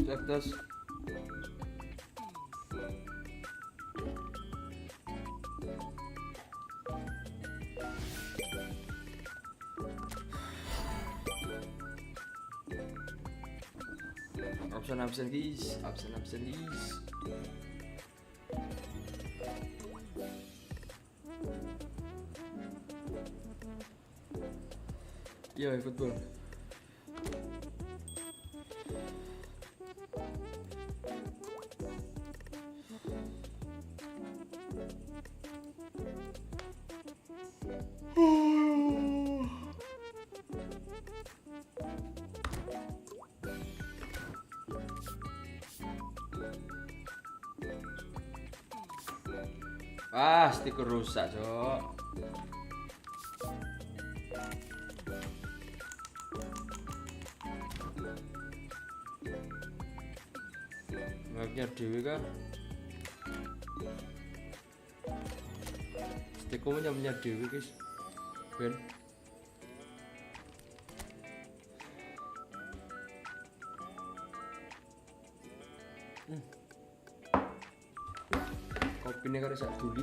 Cek tes. Absen guys, absen guys. Iya, eputball. Ah, stiker rusak, Cok. Ngaknya dewe kah? Stikernya punya dewe, guys. Ben. Kopi ini kan sak duli.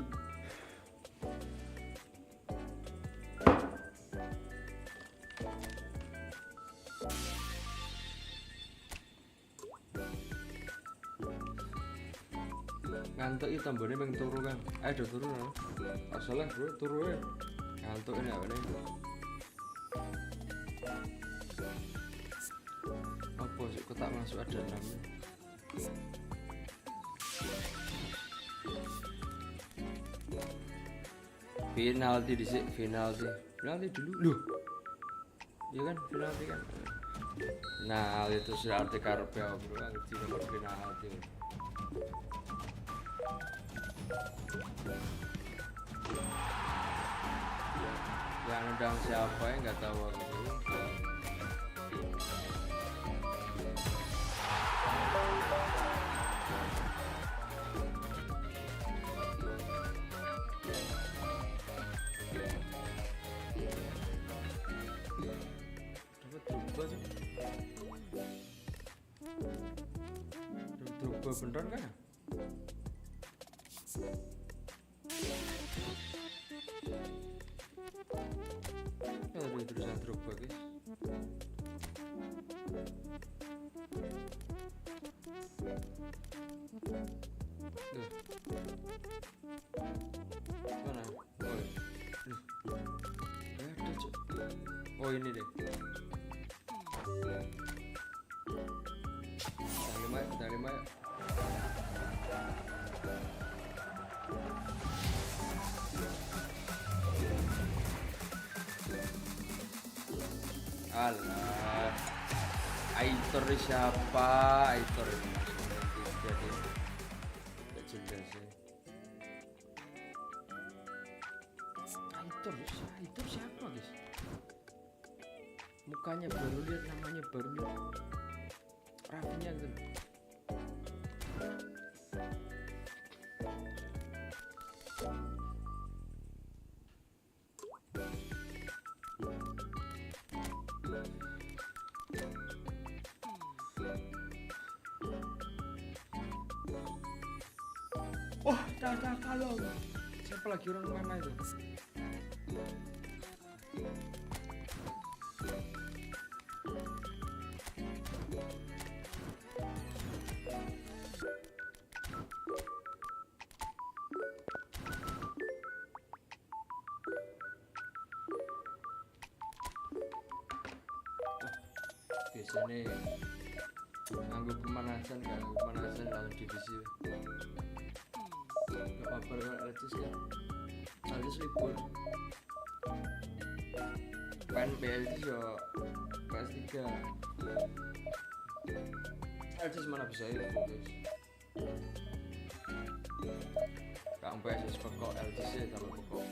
Ngantuk itu tambahnya pengen turu kan. Ayo turu no. Asalah bro turu ya. Ngantuk ini apa nih? Apa sih kotak masuk ada namanya? Penalti di sini, penalti dulu, loh, iya kan penalti kan. Nah itu sudah arti karpe ya bro, ngerti nomor penalti. Yang nendang siapa ya nggak tahu aku. Drogba beneran kan? Aduh terusan Drogba guys. Mana? Oh ini deh. Kita lima. Alah, Aitor siapa? Aitor ini jadi tidak jelas ya. Aitor siapa? Mukanya baru lihat, namanya baru lihat, rafinya gitu. Wah, kalau siapa lagi orang mana itu? Biasanya nganggo pemanasan langsung divisi. Gak apa-apa kalau Altis kan, Altis libur. Pan BLT yo kelas 3. Altis mana bisa ya fokus. Kang PSS pokok Altis ya kalau pokok.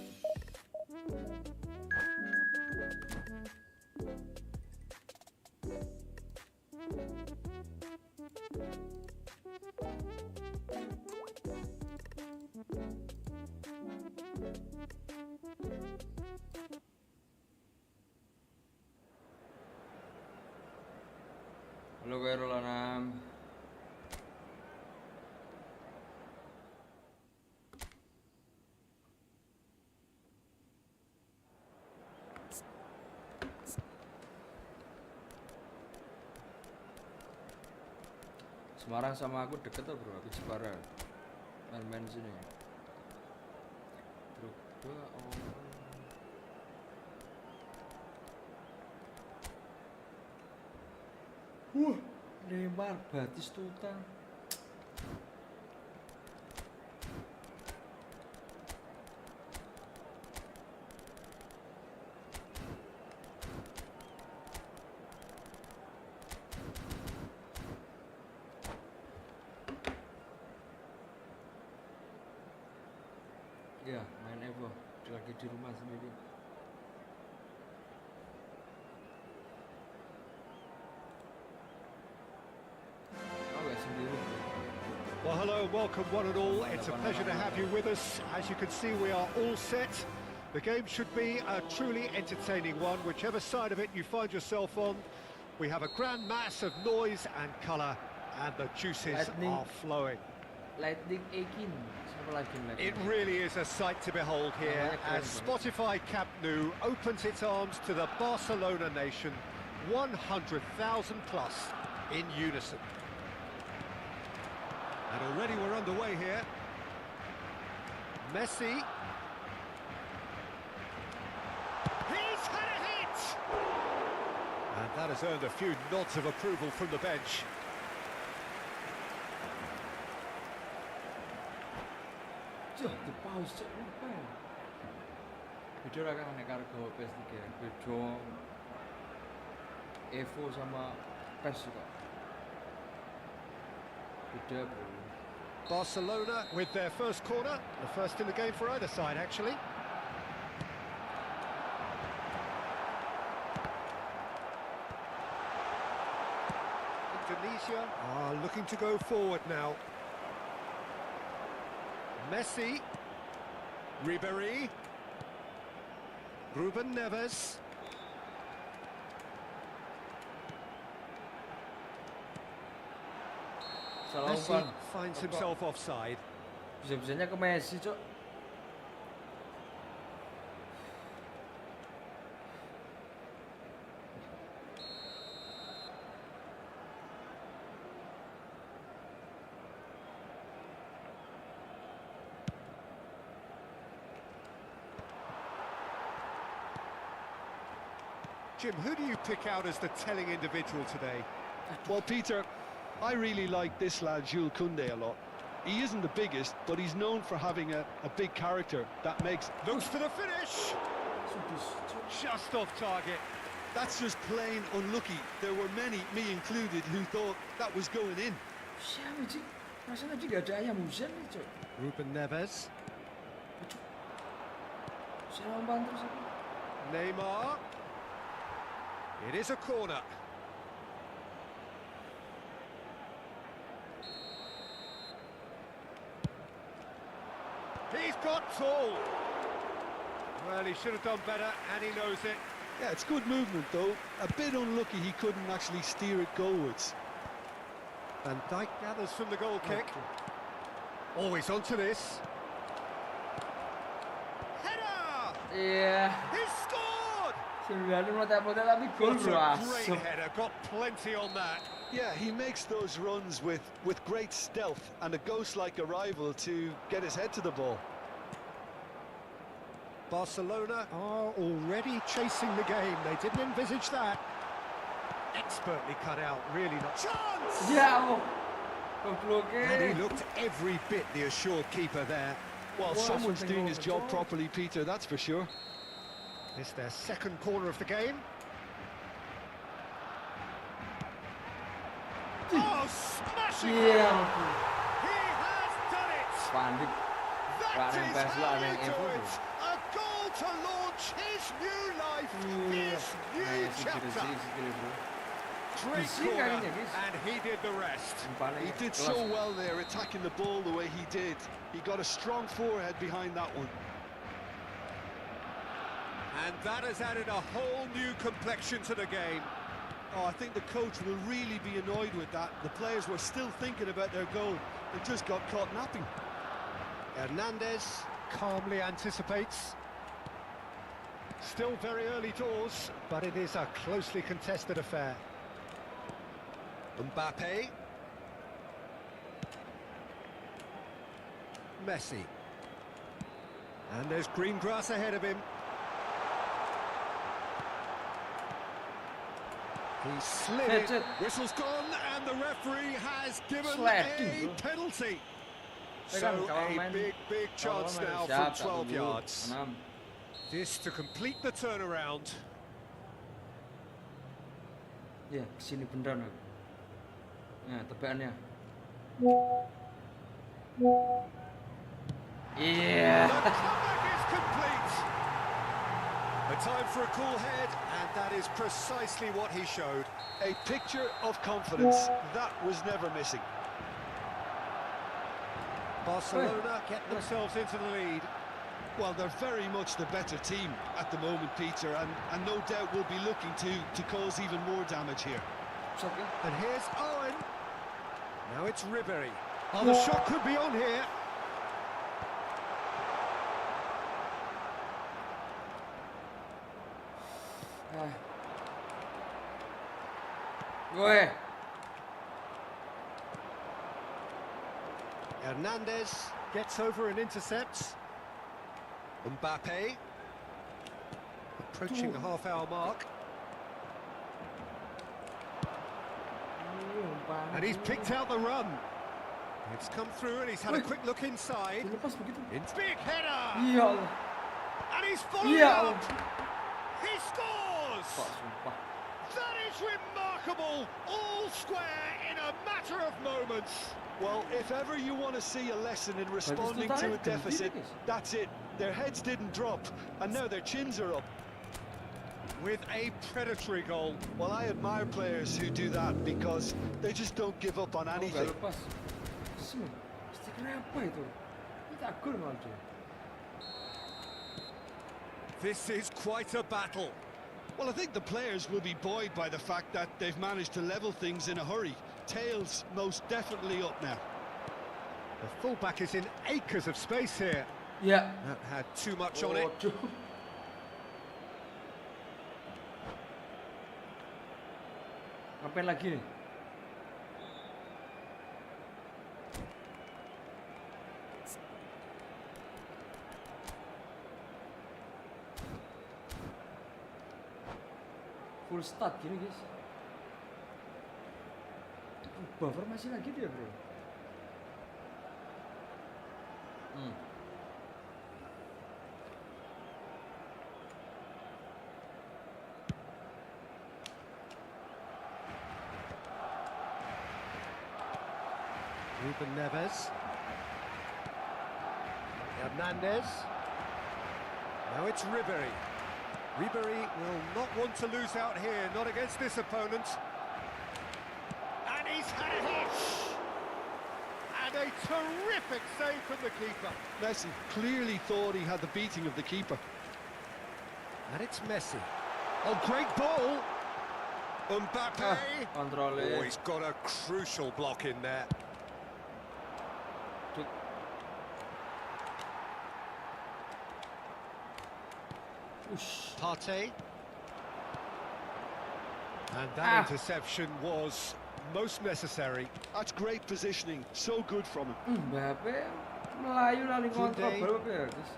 Halo Kairolanam. Semarang sama aku deket tuh bro, aku Jepara. Main-main sini. Drogba Neymar, Batistuta. Ya, main Evo, lagi di rumah sendiri. Well, hello, welcome one and all. It's a pleasure to have you with us. As you can see, we are all set. The game should be a truly entertaining one, whichever side of it you find yourself on. We have a grand mass of noise and colour, and the juices are flowing. Lightning 18. It really is a sight to behold here as Spotify Camp Nou opens its arms to the Barcelona nation, 100,000 plus in unison. And already we're underway here. Messi. He's had a hit! And that has earned a few nods of approval from the bench. Di pause apa ya? Beda lah kan kargo PS3. Beda Evo sama PES juga. Beda bro. Barcelona with their first corner, the first in the game for either side actually. Indonesia are looking to go forward now. Messi, Ribéry, Ruben Neves. Messi finds himself offside. Bisa-bisanya ke Messi, Cok. Jim, who do you pick out as the telling individual today? Well, Peter, I really like this lad, Jules Koundé, a lot. He isn't the biggest, but he's known for having a big character that makes... Looks for the finish! Just off target. That's just plain unlucky. There were many, me included, who thought that was going in. Siapa sih? Rasanya tidak ada ayam hujan nih, Cok. Ruben Neves. Saya umpan terus aku. Neymar. It is a corner. He's got tall. Well, he should have done better, and he knows it. Yeah, it's good movement, though. A bit unlucky he couldn't actually steer it goalwards. Van Dijk gathers from the goal kick. Always onto this. Header! Iya. He scored! Sebenarnya meletak-meletak tapi gol bro. What a great Asem. header, got plenty on that. Yeah, he makes those runs with great stealth and a ghost-like arrival to get his head to the ball. Barcelona are already chasing the game. They didn't envisage that. Expertly cut out, really not. Chance! Ya, And gobloknya. he looked every bit the assured keeper there. Well, Wow, someone's something doing wrong his with job the ball. properly, Peter, that's for sure. It's their second corner of the game. Oh, smashing! Iya. He has done it! Panik. That Ada yang is best lah, how ada you yang do evo it! tuh. A goal to launch his new life, Iya. his new Nah, chapter. segini bro. Great Isi corner, kayaknya, guys. and he did the rest. Panik. He did so well there, attacking the ball the way he did. He got a strong forehead behind that one. And that has added a whole new complexion to the game. Oh, I think the coach will really be annoyed with that. The players were still thinking about their goal and just got caught napping. Hernandez calmly anticipates. Still very early doors, but it is a closely contested affair. Mbappe. Messi. And there's green grass ahead of him. He slid Hit it. it. Whistle's gone, and the referee has given Slapping, a bro. penalty. Pegang, So kawan a main. big chance Kawan main. now Siap, from 12 satu, yards. 6. This to complete the turnaround. Ya, kesini beneran aku. Nah, tebakannya. Iya. The comeback is complete. A time for a cool head, and that is precisely what he showed. A picture of confidence. That was never missing. Barcelona get themselves into the lead. Well, they're very much the better team at the moment, Peter, and no doubt will be looking to cause even more damage here. Sok ya. And here's Owen. Now it's Ribery. Oh, the shot could be on here. Ah. Gue. Hernandez gets over and intercepts. Mbappe. Approaching the half-hour mark. And he's picked out the run. It's come through and he's had a quick look inside. Lepas begitu. It's big header! Iya Allah. And he's following Iya up! Allah. He scores! Pak, sumpah. That is remarkable! All square in a matter of moments. Well, if ever you want to see a lesson in responding to a deficit, that's it. Their heads didn't drop, and now their chins are up. With a predatory goal. Well, I admire players who do that because they just don't give up on Oh, nggak anything. lepas. Semua. Stiker apa itu? Itu gol malah tuh. This is quite a battle. Well, I think the players will be buoyed by the fact that they've managed to level things in a hurry. Tails most definitely up now. The fullback is in acres of space here. Ya. That had too much on it. Waduh. Ngapain lagi nih? Full start gini guys. Buffer masih lagi dia bro. Ruben Neves. Hernandez. Now it's Ribery. Ribery will not want to lose out here, not against this opponent. And he's had it in! And a terrific save from the keeper. Messi clearly thought he had the beating of the keeper. And it's Messi. Oh, great ball! Mbappe! Control Oh, it. he's got a crucial block in there. Ush. Partey. And that interception was most necessary. That's great positioning, so good from him. Mbappe Melayu lalu kontrol Today. berapa ya guys?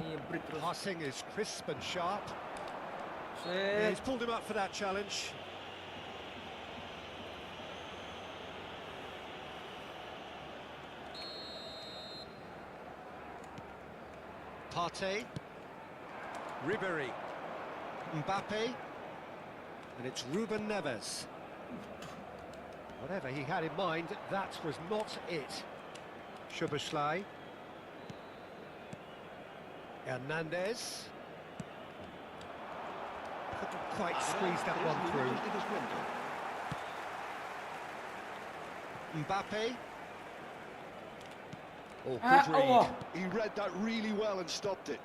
Ngibrit terus. Passing is crisp and sharp. Yeah, Set. he's pulled him up for that challenge. Partey. Ribery. Mbappe. And it's Ruben Neves. Whatever he had in mind, that was not it. Szoboszlai. Hernandez. Couldn't quite squeeze that one through. Mbappe. Oh, good read. Allah. He read that really well and stopped it.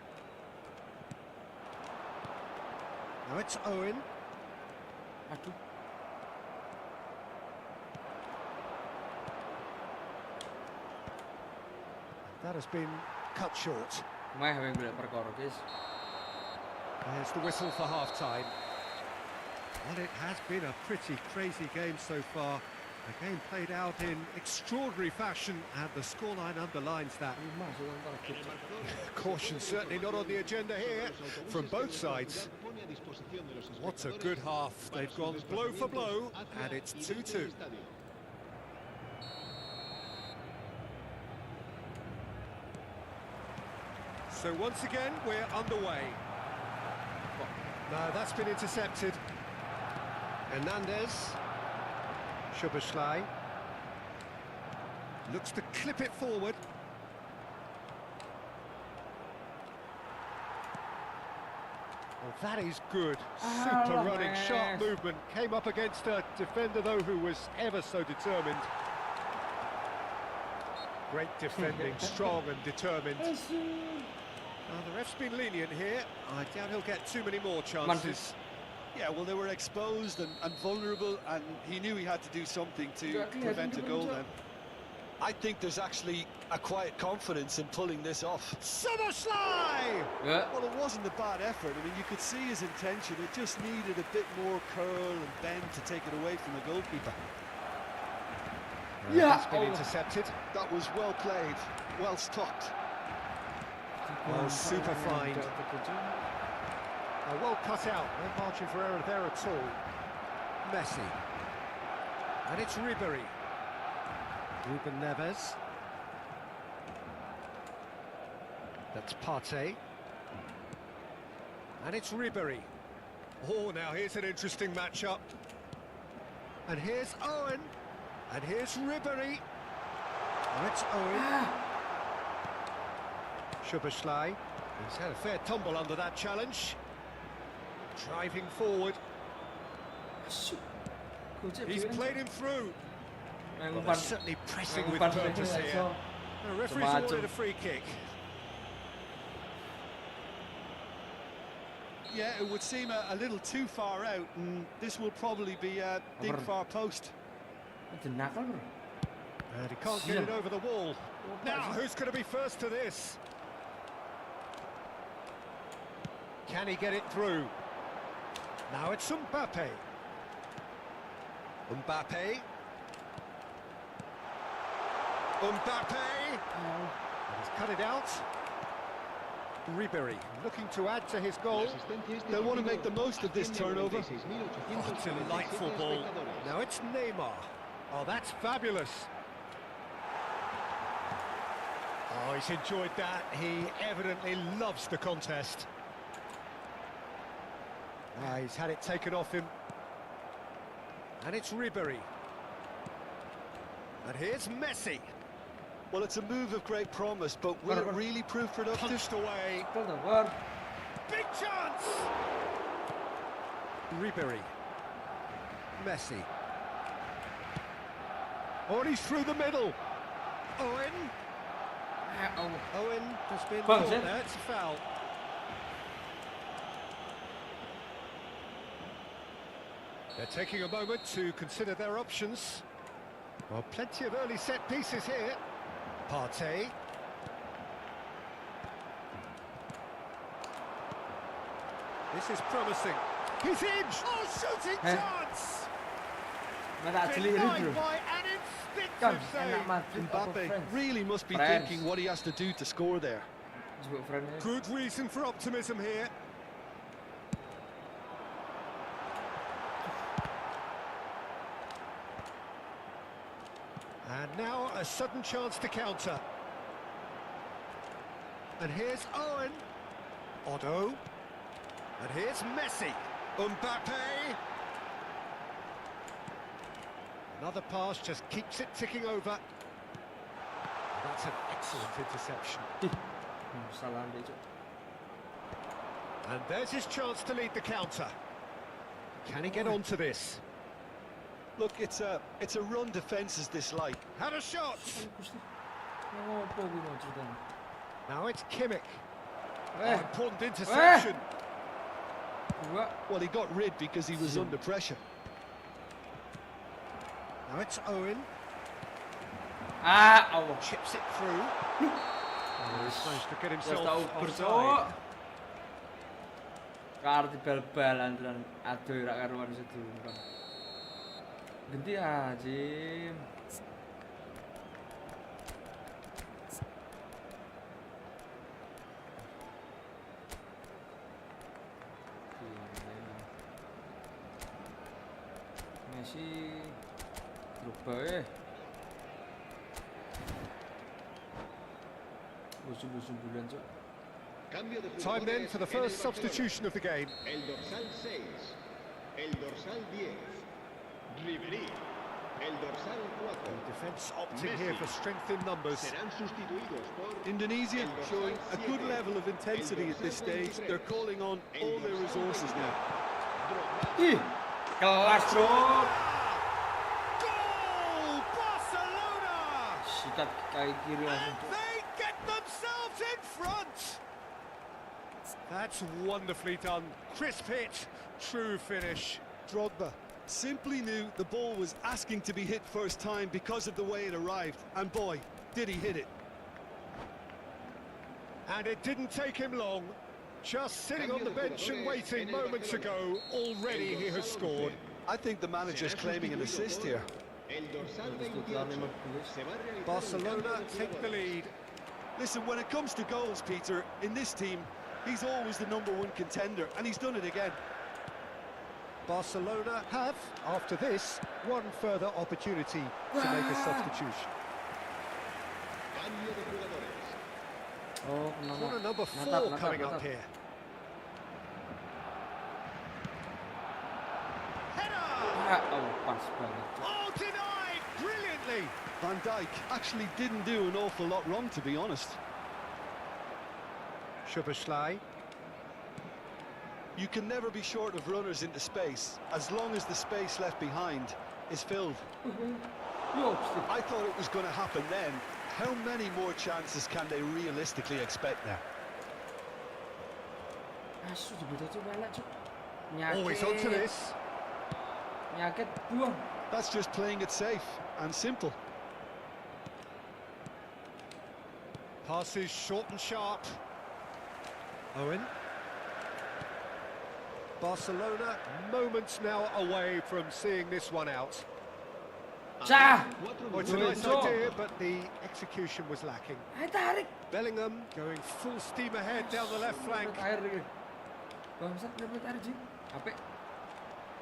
Now it's Owen. Aduh. That has been cut short. Mai having beli perkor guys. There's the whistle for half-time. Well, it has been a pretty crazy game so far. A game played out in extraordinary fashion, and the scoreline underlines that. Masuk antara kita. Caution certainly not on the agenda here from both sides. What a good half. They've gone blow for blow, and it's 2-2. So once again, we're underway. No, that's been intercepted. Hernandez. Szoboszlai. Looks to clip it forward. Well, that is good. Super running, sharp movement. Came up against a defender, though, who was ever so determined. Great defending, strong and determined. The ref's been lenient here. I doubt he'll get too many more chances. Yeah, well, they were exposed and vulnerable, and he knew he had to do something to prevent a goal then. I think there's actually a quiet confidence in pulling this off. Szoboszlai! Yeah. Well, it wasn't a bad effort. I mean, you could see his intention. It just needed a bit more curl and bend to take it away from the goalkeeper. That's been intercepted. That was well played, well stopped. Oh, super fine. Well cut out. No margin for error there at all. Messi. And it's Ribery. Ruben Neves. That's Partey. And it's Ribery. Oh, now here's an interesting matchup. And here's Owen. And here's Ribery. And it's Owen. Szoboszlai. He's had a fair tumble under that challenge. Driving forward. He's played him through. Well, they're certainly pressing with purpose here. The referee's awarded a free kick. Yeah, it would seem a little too far out, and this will probably be a big far post. Itu nakal bro. And he can't get it over the wall. Now, who's going to be first to this? Can he get it through? Now it's Mbappe. Mbappe. He's cut it out. Ribery looking to add to his goal. They'll want to make the most of this turnover. Oh, delightful ball. Now it's Neymar. Oh, that's fabulous. Oh, he's enjoyed that. He evidently loves the contest. He's had it taken off him. And it's Ribery. And here's Messi. Well, it's a move of great promise, but will it really prove productive? Punched away. Big chance! Ribery. Messi. Oh, and he's through the middle. Owen. Owen has been caught there. It's a foul. They're taking a moment to consider their options. Well, plenty of early set pieces here. Partey. This is promising. He's in! Oh, shooting chance! Denied by an instinctive save. Mbappe really must be thinking what he has to do to score there. Good reason for optimism here. And now a sudden chance to counter. And here's Owen. Otto. And here's Messi. Mbappe. Another pass just keeps it ticking over. That's an excellent interception. And there's his chance to lead the counter. Can he get onto this? Look, it's a run defence is this like. Had a shot. Now it's Kimmich. Important interception. Well, he got rid because he was under pressure. Now it's Owen. Chips it through. He's managed to get himself offside. Kartu bal-balan dan aduh rak karuan situ. Ganti aja. Messi berubah bulan cok. Time then for the first substitution of the game. El dorsal 6, el dorsal 10, Ribery, el dorsal 4. Defence opting here for strength in numbers. Serán sustituidos por Indonesia showing a good level of intensity at this stage. They're calling on all their resources now. Kelas cok. Goal! Barcelona! Sikat kaki kiri langsung cok. They get themselves in front! That's wonderfully done. Crisp hit, true finish. Drogba simply knew the ball was asking to be hit first time because of the way it arrived. And boy, did he hit it. And it didn't take him long. Just sitting on the bench and waiting moments ago, already he has scored. I think the manager's claiming an assist here. el dorsal 28. Se va a realizar Barcelona take the lead. Listen, when it comes to goals, Peter, in this team, he's always the #1 contender, and he's done it again. Barcelona have, after this, one further opportunity to make a substitution. Cambio de jugadores. Oh, Corner number 4 coming up here. Header! Pas banget. Oh, denied! Brilliantly! Van Dijk actually didn't do an awful lot wrong, to be honest. Szoboszlai. You can never be short of runners into space, as long as the space left behind is filled. I thought it was going to happen then. How many more chances can they realistically expect now? Always onto this. That's just playing it safe and simple. Passes short and sharp. Owen. Barcelona moments now away from seeing this one out. Oh, it's a nice idea, but the execution was lacking. Bellingham going full steam ahead down the left flank.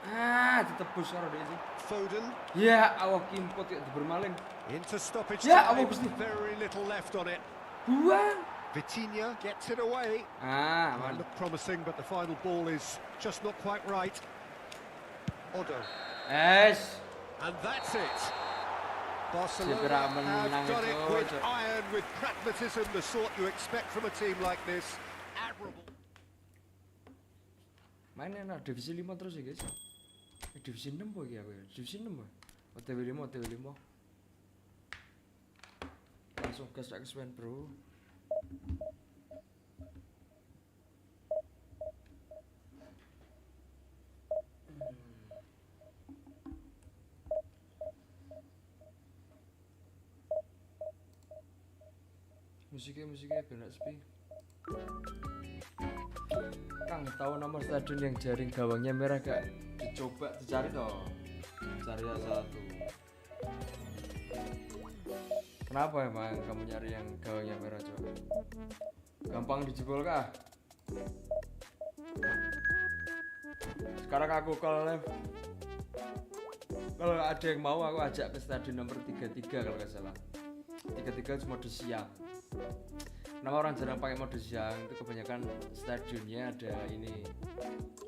Ditebus karo dia sih. Foden. Ya, awak kimpot ya bermaling. Into stoppage Ya, time. awak Gusti. Very little left on it. Buang. Vitinha gets it away. Man. Looked promising, but the final ball is just not quite right. Otto. Es. And that's it. Barcelona have done it with iron, with pragmatism, the sort you expect from a team like this. Admirable. Mainnya enak divisi 5 terus ya guys. Divisi 6 boy ya, divisi 6 boy. OTW 5, OTW 5. Langsung gas expand bro. Musiknya benar sepi. Kang, tahu nama stadion yang jaring gawangnya merah gak? Dicoba dicari toh. Cari satu. Kenapa emang kamu nyari yang gawangnya merah coba? Gampang dijebol kah? Sekarang aku live. Kalau ada yang mau aku ajak ke stadion nomor 33 kalau nggak salah. 33 cuma mode siang. Nama orang jarang pakai mode siang itu kebanyakan stadionnya ada ini,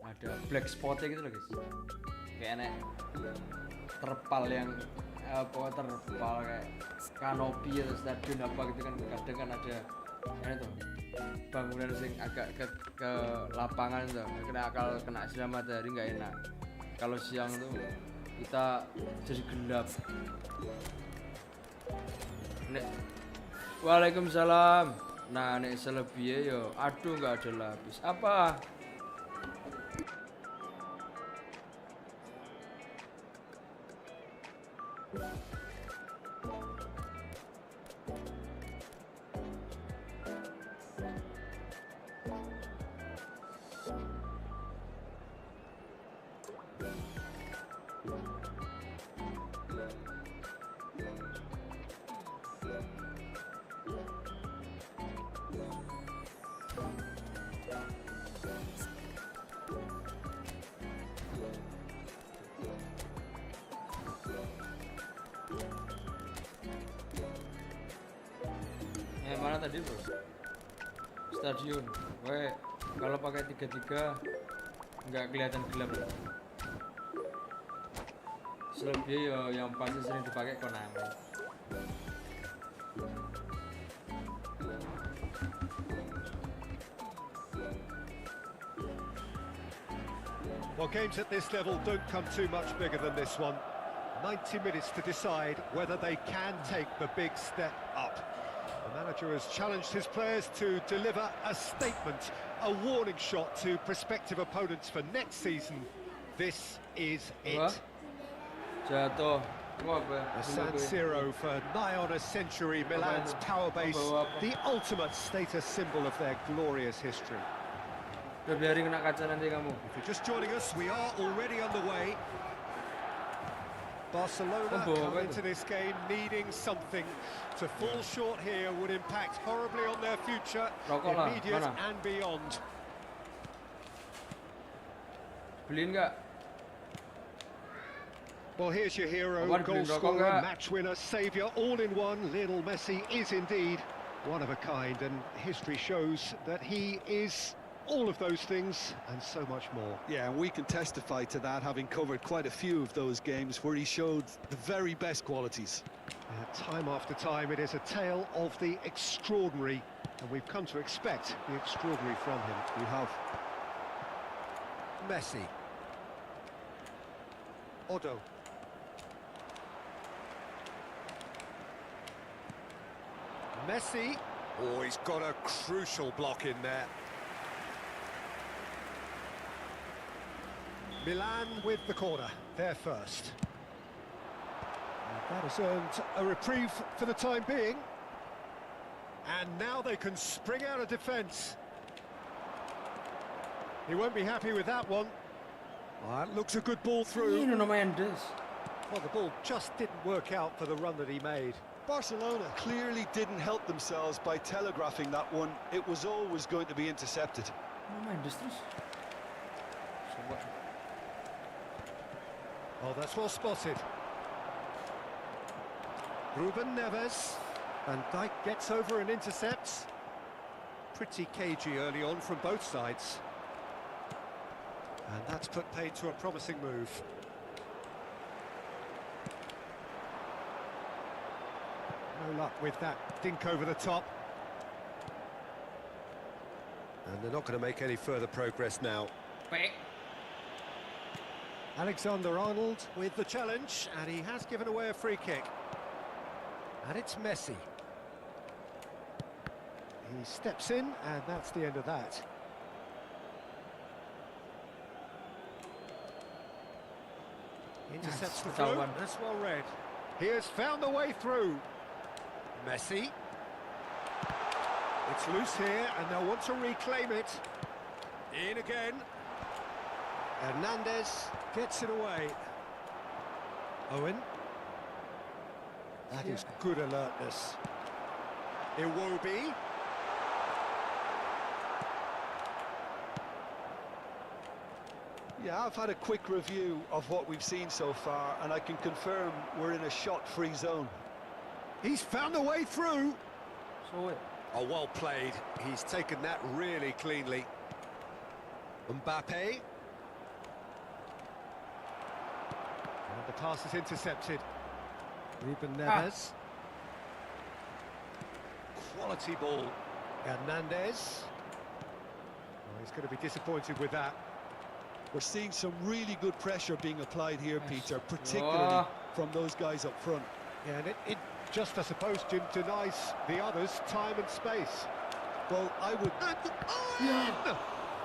ada black spotnya gitu loh guys. Kayak enak terpal yang terpal kayak kanopi atau stadion apa gitu kan, kadang kan ada ini tuh bangunan sing agak ke lapangan tuh, kena sinar matahari nggak enak. Kalau siang tuh kita jadi gelap. Waalaikumsalam. Nah, nek selebihnya yo, aduh nggak ada lapis. Apa? Mana tadi bro? Stadion. Weh, kalau pakai 33 nggak kelihatan gelap. Selebihnya yo yang pasti sering dipakai Konami. Well, games at this level don't come too much bigger than this one. 90 minutes to decide whether they can take the big step up. The manager has challenged his players to deliver a statement, a warning shot to prospective opponents for next season. This is it. Jatuh. The San Siro for nigh on a century, Milan's power base, the ultimate status symbol of their glorious history. Biarin kena kaca nanti kamu. If you're just joining us, we are already underway. Barcelona come into this game needing something. To fall short here would impact horribly on their future, immediate and beyond. Beliin nggak? Well, here's your hero, goal scorer, match winner, saviour, all in one. Lionel Messi is indeed one of a kind, and history shows that he is all of those things and so much more. Yeah, and we can testify to that, having covered quite a few of those games where he showed the very best qualities. Time after time, it is a tale of the extraordinary, and we've come to expect the extraordinary from him. We have. Messi. Odo. Messi. Oh, he's got a crucial block in there. Milan with the corner, they're first. That has earned a reprieve for the time being. And now they can spring out of defence. He won't be happy with that one. That looks a good ball through. Well, the ball just didn't work out for the run that he made. Barcelona clearly didn't help themselves by telegraphing that one. It was always going to be intercepted. Oh, that's well spotted. Ruben Neves. Van Dijk gets over and intercepts. Pretty cagey early on from both sides. And that's put paid to a promising move. No luck with that dink over the top. And they're not going to make any further progress now. Alexander-Arnold with the challenge, and he has given away a free kick. And it's Messi. He steps in, and that's the end of that. Intercepts the throw. That's well read. He has found the way through. Messi. It's loose here, and they'll want to reclaim it. In again. Hernandez gets it away. Owen. That is good alertness. Iwobi. Yeah, I've had a quick review of what we've seen so far, and I can confirm we're in a shot-free zone. He's found a way through. Oh, well played. He's taken that really cleanly. Mbappe. And the pass is intercepted. Ruben Neves. Quality ball. Hernandez. Oh, he's going to be disappointed with that. We're seeing some really good pressure being applied here, Peter, particularly from those guys up front. Yeah, and it just, I suppose, Jim, denies the others time and space. Well, I would...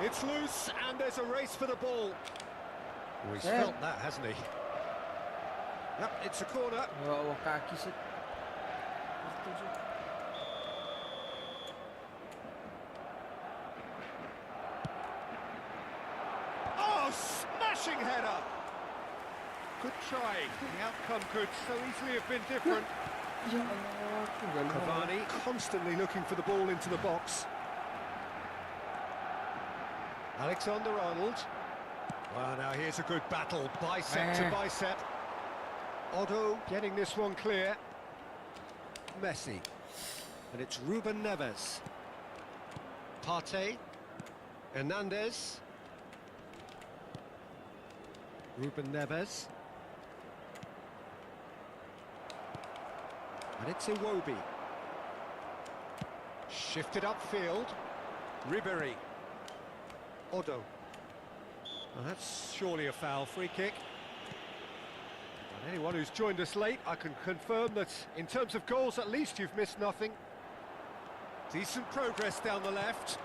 It's loose, and there's a race for the ball. Oh, he's felt that, hasn't he? Yep, it's a corner. Oh, smashing header! Good try. The outcome could so easily have been different. Cavani constantly looking for the ball into the box. Alexander-Arnold. Well, now here's a good battle, bicep to bicep. Otto getting this one clear. Messi. And it's Ruben Neves. Partey. Hernandez. Ruben Neves. And it's Iwobi. Shifted upfield. Ribéry. Otto. Well, that's surely a foul. Free kick. And anyone who's joined us late, I can confirm that in terms of goals, at least you've missed nothing. Decent progress down the left.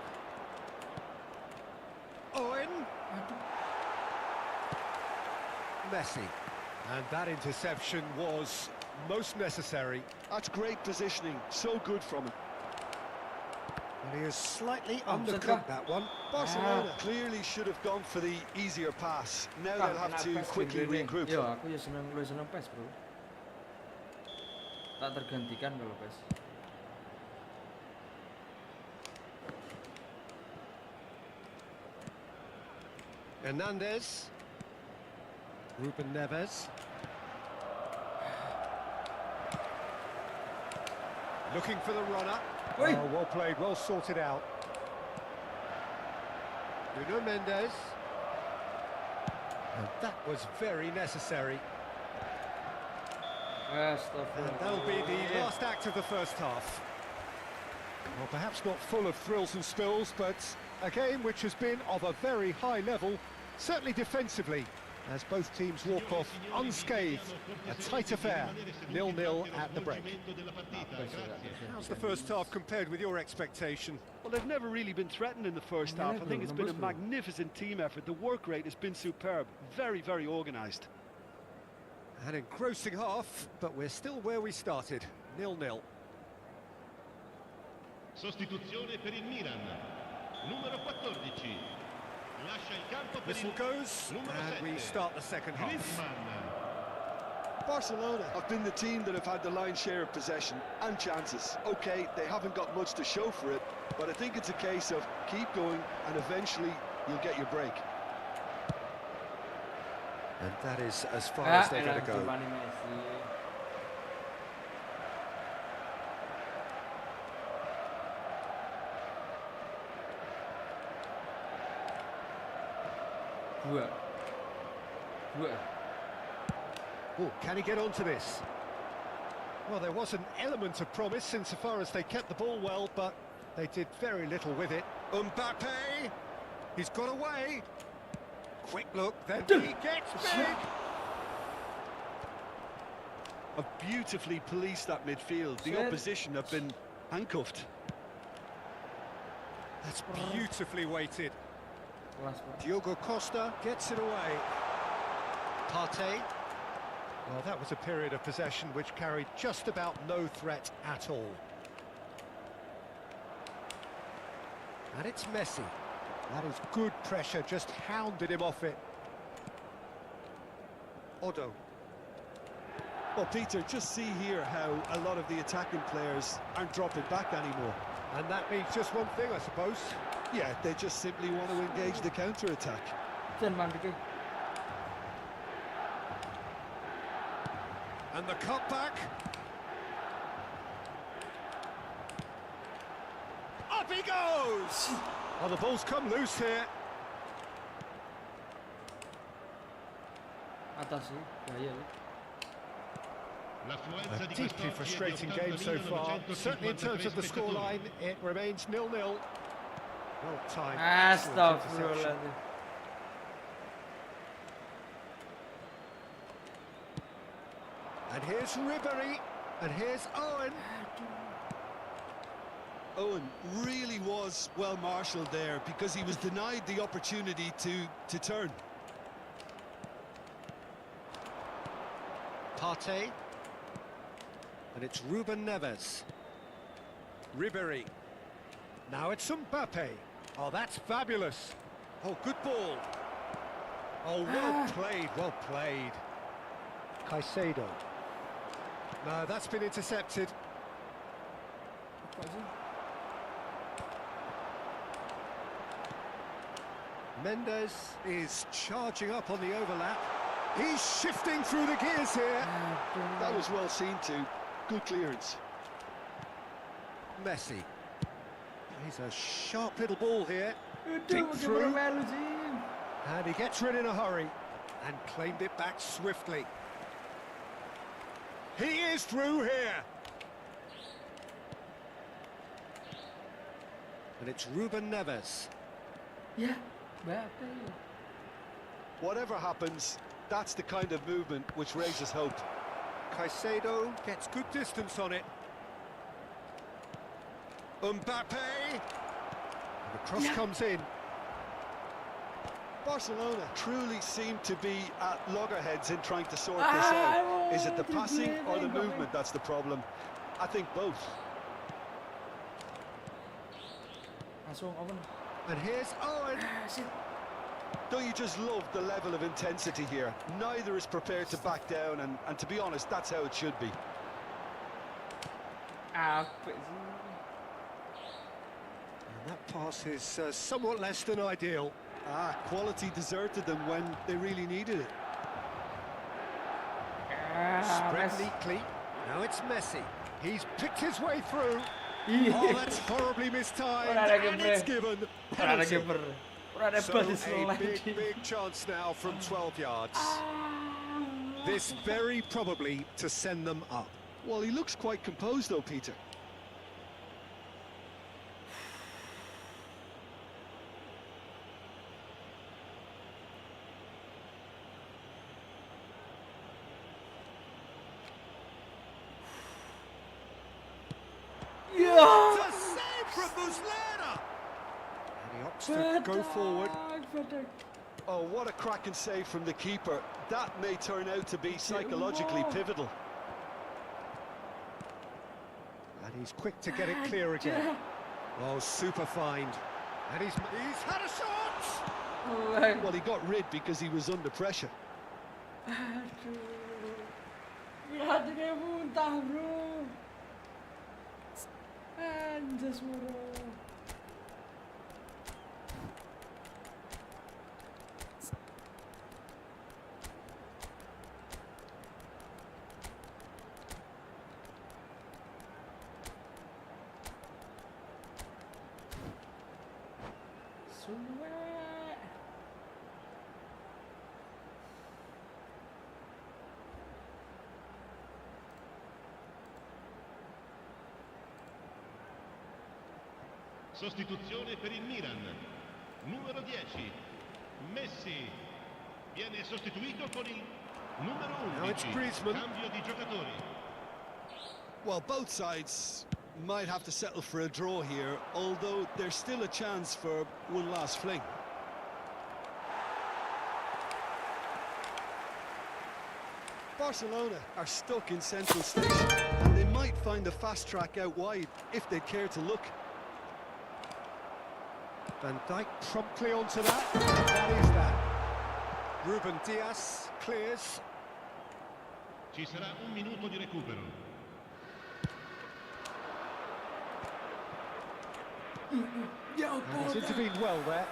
Owen. Messi. And that interception was most necessary. That's great positioning, so good from him. And he has slightly undercooked that one. Barcelona clearly should have gone for the easier pass. Now they'll have to quickly regroup. Yo, aku ya seneng PES, bro. Tak tergantikan kalau PES. Hernandez. Ruben Neves. Looking for the runner. Oh, well played, well sorted out. Nuno Mendes. And that was very necessary. And that'll be the last act of the first half. Well, perhaps not full of thrills and spills, but a game which has been of a very high level, certainly defensively, as both teams walk off unscathed. A tight affair, 0-0 at the break. How's the first half compared with your expectation? Well, they've never really been threatened in the first half. I think it's been a magnificent team effort. The work rate has been superb. Very, very organised. An engrossing half, but we're still where we started, 0-0. Sostituzione per il Milan. Numero 14. Whistle goes, and we start the second half. Barcelona have been the team that have had the lion's share of possession and chances. Okay, they haven't got much to show for it, but I think it's a case of keep going and eventually you'll get your break. And that is as far as they're going to go. Oh, can he get onto this? Well, there was an element of promise insofar as they kept the ball well, but they did very little with it. Mbappe! He's got away! Quick look, then he gets big. Have beautifully policed that midfield. The opposition have been handcuffed. That's beautifully weighted. Last one. Diogo Costa gets it away. Partey. Well, that was a period of possession which carried just about no threat at all. And it's Messi. That is good pressure, just hounded him off it. Odo. Well, Peter, just see here how a lot of the attacking players aren't dropping back anymore. And that means just one thing, I suppose. Yeah, they just simply want to engage the counter-attack. 10 man again. And the cutback. Up he goes! Oh, the ball's come loose here. Atas sih, bahaya loh. A deeply frustrating game so far. Certainly in terms of the scoreline, it remains 0-0. Well timed. Excellent interception. Astagfirullahaladzim. And here's Ribery, and here's Owen. Owen really was well marshalled there because he was denied the opportunity to turn. Partey. And it's Ruben Neves. Ribery. Now it's Mbappe. Oh, that's fabulous. Oh, good ball. Oh, well played, well played. Caicedo. No, that's been intercepted. Mendes is charging up on the overlap. He's shifting through the gears here. That was well seen too. Good clearance. Messi. He's a sharp little ball here. Deep through. And he gets rid in a hurry and claimed it back swiftly. He is through here. And it's Ruben Neves. Yeah, Mbappe. Whatever happens, that's the kind of movement which raises hope. Caicedo gets good distance on it. Mbappe. And the cross comes in. Barcelona truly seem to be at loggerheads in trying to sort this out. Is it the passing or the movement that's the problem? I think both. Langsung Owen. And here's Owen. Don't you just love the level of intensity here? Neither is prepared to back down, and to be honest, that's how it should be. Apa sih? And that pass is somewhat less than ideal. Quality deserted them when they really needed it. Spread neatly. Now it's Messi. He's picked his way through. Oh, that's horribly mistimed. And it's given. Penalty. So a big chance now from 12 yards. This very probably to send them up. Well, he looks quite composed though, Peter. It's a save from Muslera. And he opts to go forward. Oh, what a cracking save from the keeper. That may turn out to be psychologically pivotal. And he's quick to get it clear again. Oh, super find. And he's had a shot! Well, he got rid because he was under pressure. Hatinya muntah, bro. Anjas bro. Sostituzione per il Milan. Numero 10, Messi. Viene sostituito con il numero Now it's 11. Griezmann. Cambio di giocatori. Well, both sides might have to settle for a draw here, although there's still a chance for one last fling. Barcelona are stuck in central station, and they might find a fast track out wide if they care to look. Van Dijk promptly onto that. That is that. Ruben Diaz clears. Ci sarà un minuto di recupero. And he's intervened well there.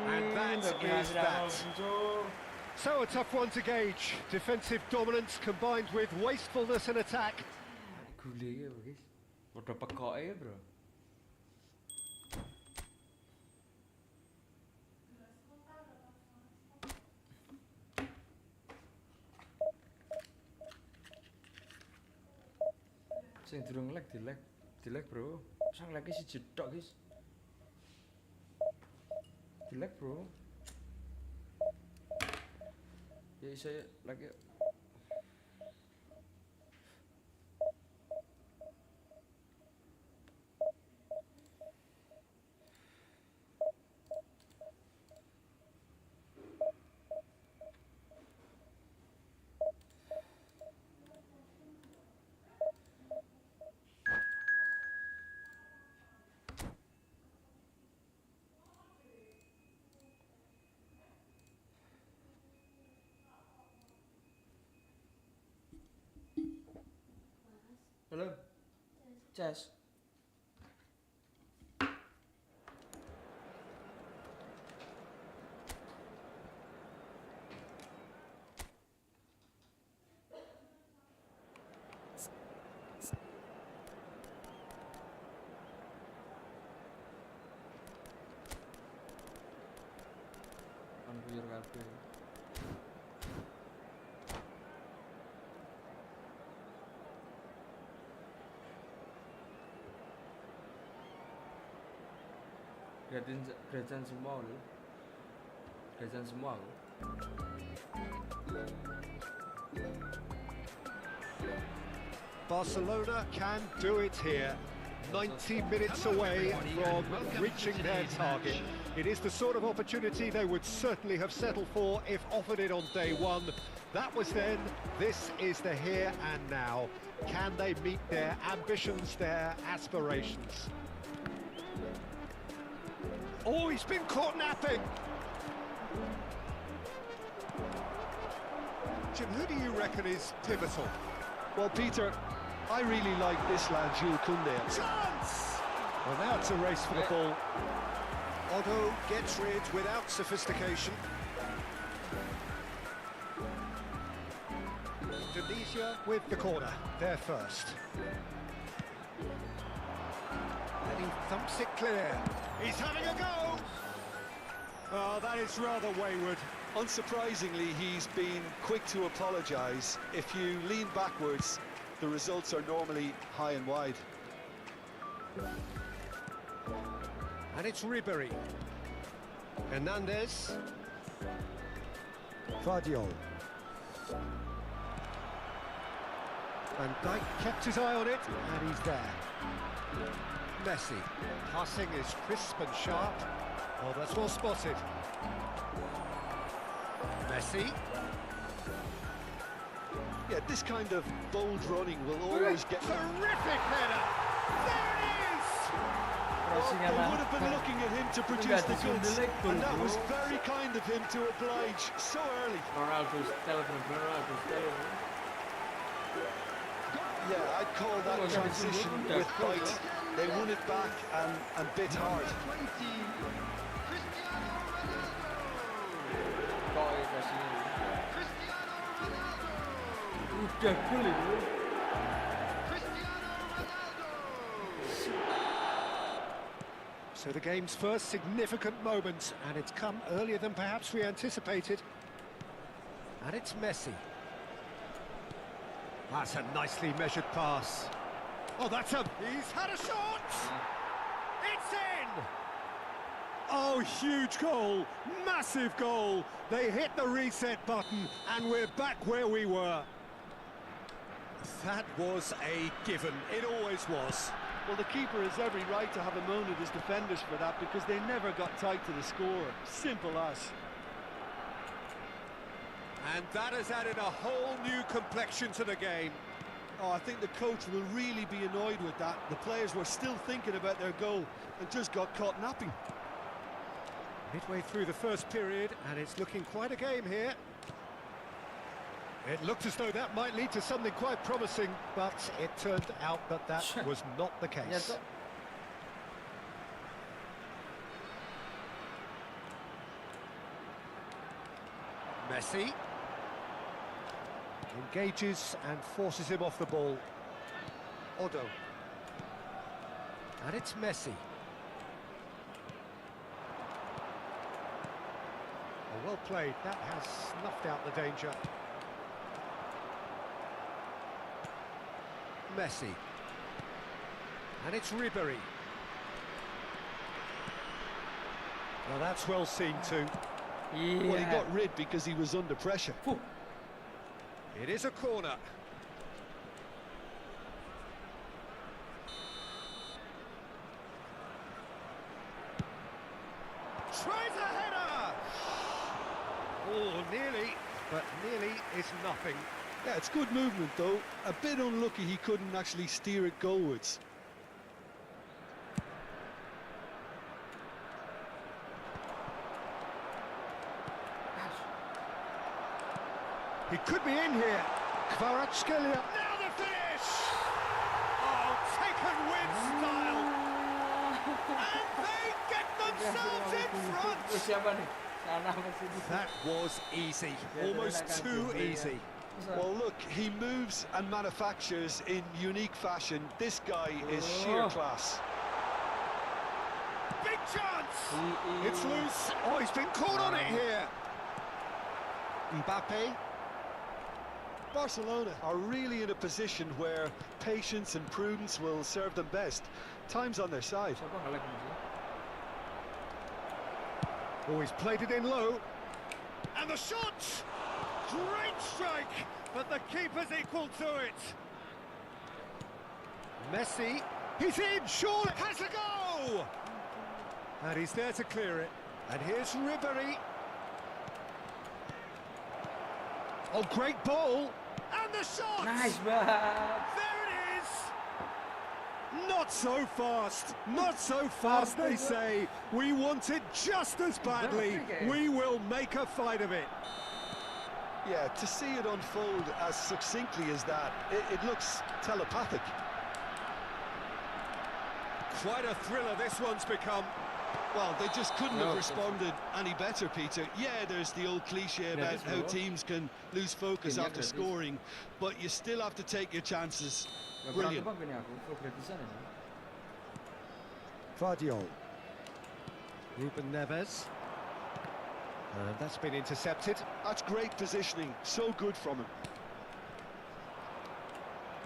And that is that. So a tough one to gauge. Defensive dominance combined with wastefulness in attack. Gule ya guys. Udah pekok ya bro. Sing durung lag dilek bro. Sang lagi si jedok guys. Dilek bro. Ya saya lagi. Halo. Cas. Anjir kabeh. Gratin semua lu. Gratin semua lu. Barcelona can do it here. 90 minutes away from reaching their target. It is the sort of opportunity they would certainly have settled for if offered it on day one. That was then, this is the here and now. Can they meet their ambitions, their aspirations? Oh, he's been caught napping! Jim, who do you reckon is pivotal? Well, Peter, I really like this lad, Jules Koundé. Chance! Well, now it's a race for the ball. Otto gets rid without sophistication. Tunisia with the corner, they're first. And he thumps it clear. He's having a go! Oh, that is rather wayward. Unsurprisingly, he's been quick to apologise. If you lean backwards, the results are normally high and wide. And it's Ribéry. Hernandez. Vardiol. Van Dijk kept his eye on it, and he's there. Messi. Passing is crisp and sharp. Oh, that's well spotted. Messi. Yeah, this kind of bold running will always get... Terrific header! There it is! They would have been looking at him to produce the goods, and that was very kind of him to oblige so early. Ronaldo's telephone. Yeah, I'd call that transition with bite. They won it back and bit hard. So the game's first significant moment, and it's come earlier than perhaps we anticipated. And it's Messi. That's a nicely measured pass. Oh, he's had a shot! It's in! Oh, huge goal, massive goal. They hit the reset button and we're back where we were. That was a given, it always was. Well, the keeper has every right to have a moan at his defenders for that because they never got tight to the score. Simple as. And that has added a whole new complexion to the game. Oh, I think the coach will really be annoyed with that. The players were still thinking about their goal and just got caught napping. Midway through the first period, and it's looking quite a game here. It looked as though that might lead to something quite promising, but it turned out that that was not the case. Yes, Messi engages and forces him off the ball. Odo. And it's Messi. Oh, well played. That has snuffed out the danger. Messi. And it's Ribery. Well, that's well seen too. yeah. Well, he got rid because he was under pressure. It is a corner. Tries a header! Oh, nearly, but nearly is nothing. Yeah, it's good movement though. A bit unlucky he couldn't actually steer it goalwards. He could be in here. Kvaratskhelia. Now the finish! Oh, taken with style. And they get themselves in front. Siapa nih? Sana apa sini? That was easy. Almost too easy. Well, look, he moves and manufactures in unique fashion. This guy is sheer class. Big chance! It's loose. Oh, he's been caught on it here. Mbappe. Barcelona are really in a position where patience and prudence will serve them best. Time's on their side. Siapa nggak like ini? Oh, he's played it in low. And the shot! Great strike, but the keeper's equal to it. Messi, he's in, sure, has a go! And he's there to clear it. And here's Ribery. Oh, great ball! And the shot! Nice banget. There it is! Not so fast, not so fast, they say. We want it just as badly. We will make a fight of it. Yeah, to see it unfold as succinctly as that, it looks telepathic. Quite a thriller this one's become. Well, they just couldn't have responded any better, Peter. Yeah, there's the old cliche about how teams can lose focus after scoring, but you still have to take your chances. Brilliant. Vardiol. Ruben Neves. And that's been intercepted. That's great positioning. So good from him.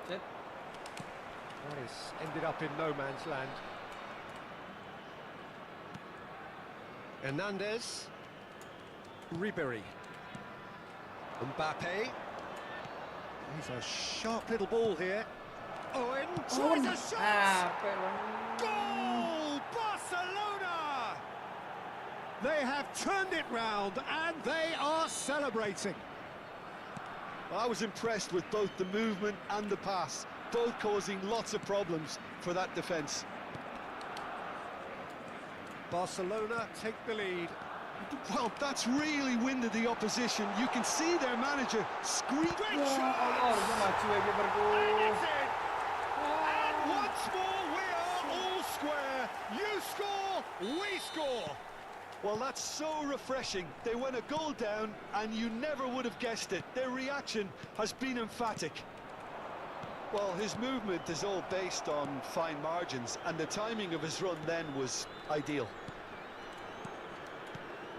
Set. That is ended up in no man's land. Hernandez. Ribery. Mbappe. He's a sharp little ball here. Owen tries a shot! Goal! Barcelona! They have turned it round and they are celebrating. Well, I was impressed with both the movement and the pass, both causing lots of problems for that defence. Barcelona take the lead. Well, that's really winded the opposition. You can see their manager scream. Great shot! And it's in! And once more we are all square. You score, we score. Well, that's so refreshing. They went a goal down and you never would have guessed it. Their reaction has been emphatic. Well, his movement is all based on fine margins, and the timing of his run then was ideal.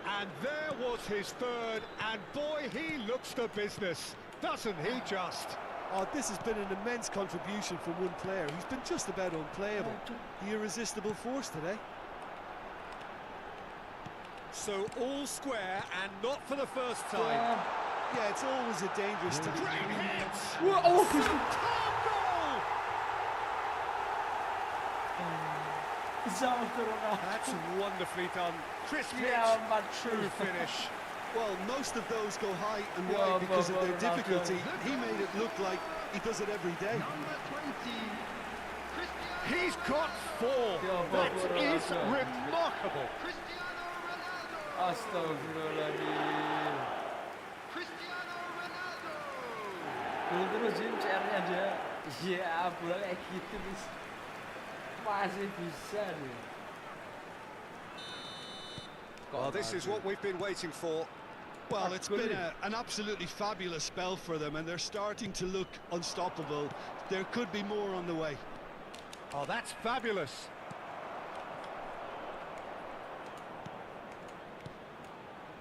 And there was his third, and boy, he looks the business, doesn't he just? Oh, this has been an immense contribution from one player. He's been just about unplayable. The irresistible force today. So all square and not for the first time. Yeah, it's always a dangerous time. Great hit! Oh, Superb goal! That's wonderfully done. Crisp hit, true finish. Well, most of those go high and wide because of their difficulty. He made it look like he does it every day. He's got 4. That is remarkable. Astagfirullahaladzim. Terus Jim CR-nya dia, ya bola kayak gitu masih bisa nih. Well, this is what we've been waiting for. Well, it's been an absolutely fabulous spell for them, and they're starting to look unstoppable. There could be more on the way. Oh, that's fabulous.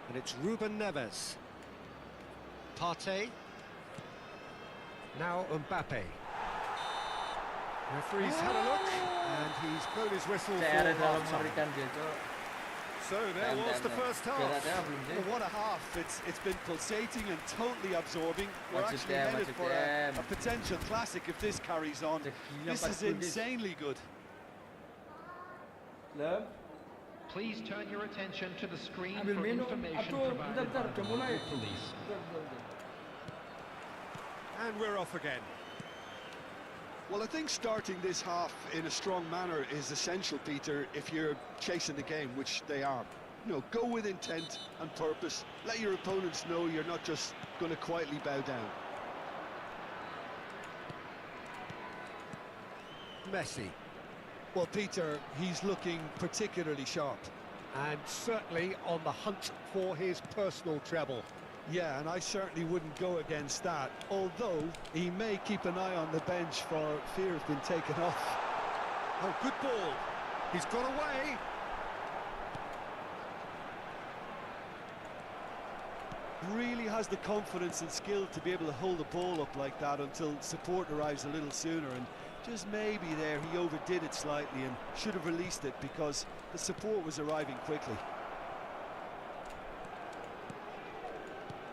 And it's Ruben Neves. Partey. Now Mbappe. Referee's had a look, and he's blown his whistle for half-time. So there was the first half. Well, what a half. It's been pulsating and totally absorbing. We're actually headed for a potential classic if this carries on. This is insanely good. Please turn your attention to the screen for information provided by the police. And we're off again. Well, I think starting this half in a strong manner is essential, Peter, if you're chasing the game, which they are. You know, go with intent and purpose. Let your opponents know you're not just going to quietly bow down. Messi. Well, Peter, he's looking particularly sharp. And certainly on the hunt for his personal treble. Yeah, and I certainly wouldn't go against that, although he may keep an eye on the bench for fear of being taken off. Oh, good ball. He's got away. Really has the confidence and skill to be able to hold the ball up like that until support arrives a little sooner, and just maybe there he overdid it slightly and should have released it because the support was arriving quickly.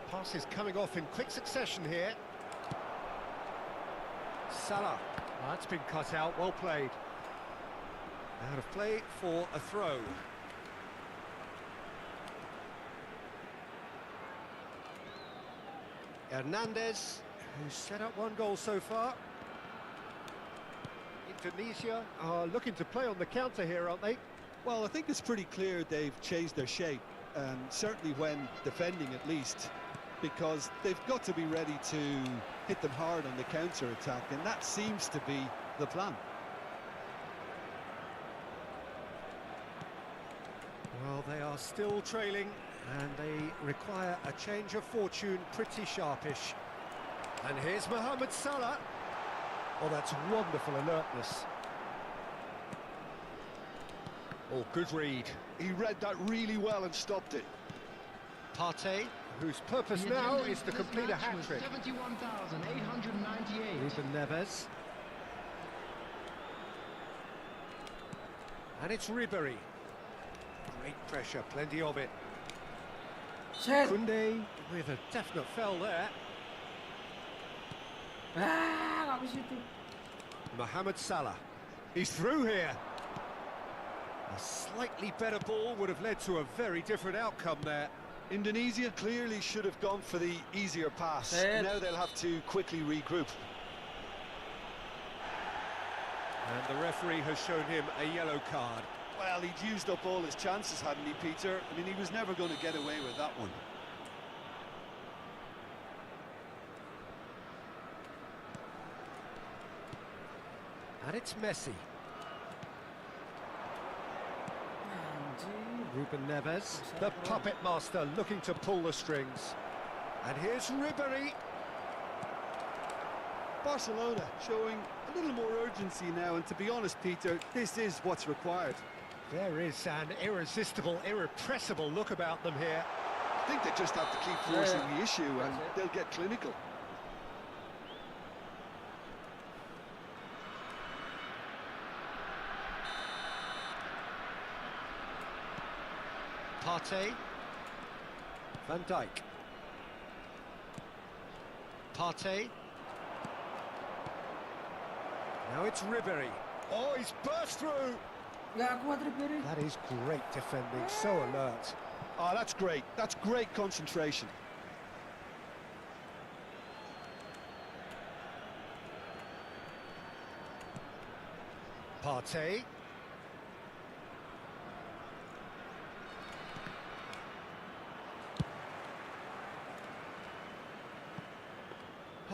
Pass is coming off in quick succession here. Salah. That's been cut out. Well played. Out of play for a throw. Hernandez, who's set up 1 goal so far. Indonesia are looking to play on the counter here, aren't they? Well, I think it's pretty clear they've changed their shape, and certainly when defending at least, because they've got to be ready to hit them hard on the counter-attack, and that seems to be the plan. Well, they are still trailing, and they require a change of fortune pretty sharpish. And here's Mohamed Salah. Oh, that's wonderful alertness. Oh, good read. He read that really well and stopped it. Partey, whose purpose now is to complete a hat-trick. 71,898. Ruben Neves. And it's Ribery. Great pressure, plenty of it. Koundé with a definite fell there. Mohamed Salah. He's through here. A slightly better ball would have led to a very different outcome there. Indonesia clearly should have gone for the easier pass. Now they'll have to quickly regroup. And the referee has shown him a yellow card. Well, he'd used up all his chances, hadn't he, Peter? I mean, he was never going to get away with that one. And it's Messi. Ruben Neves, the puppet master, looking to pull the strings. And here's Ribery. Barcelona showing a little more urgency now, and to be honest, Peter, this is what's required. There is an irresistible, irrepressible look about them here. I think they just have to keep forcing the issue and they'll get clinical. Partey. Van Dijk. Partey. Now it's Ribery. Oh, he's burst through. Nggak kuat Ribery. That is great defending, so alert. Oh, that's great. That's great concentration. Partey.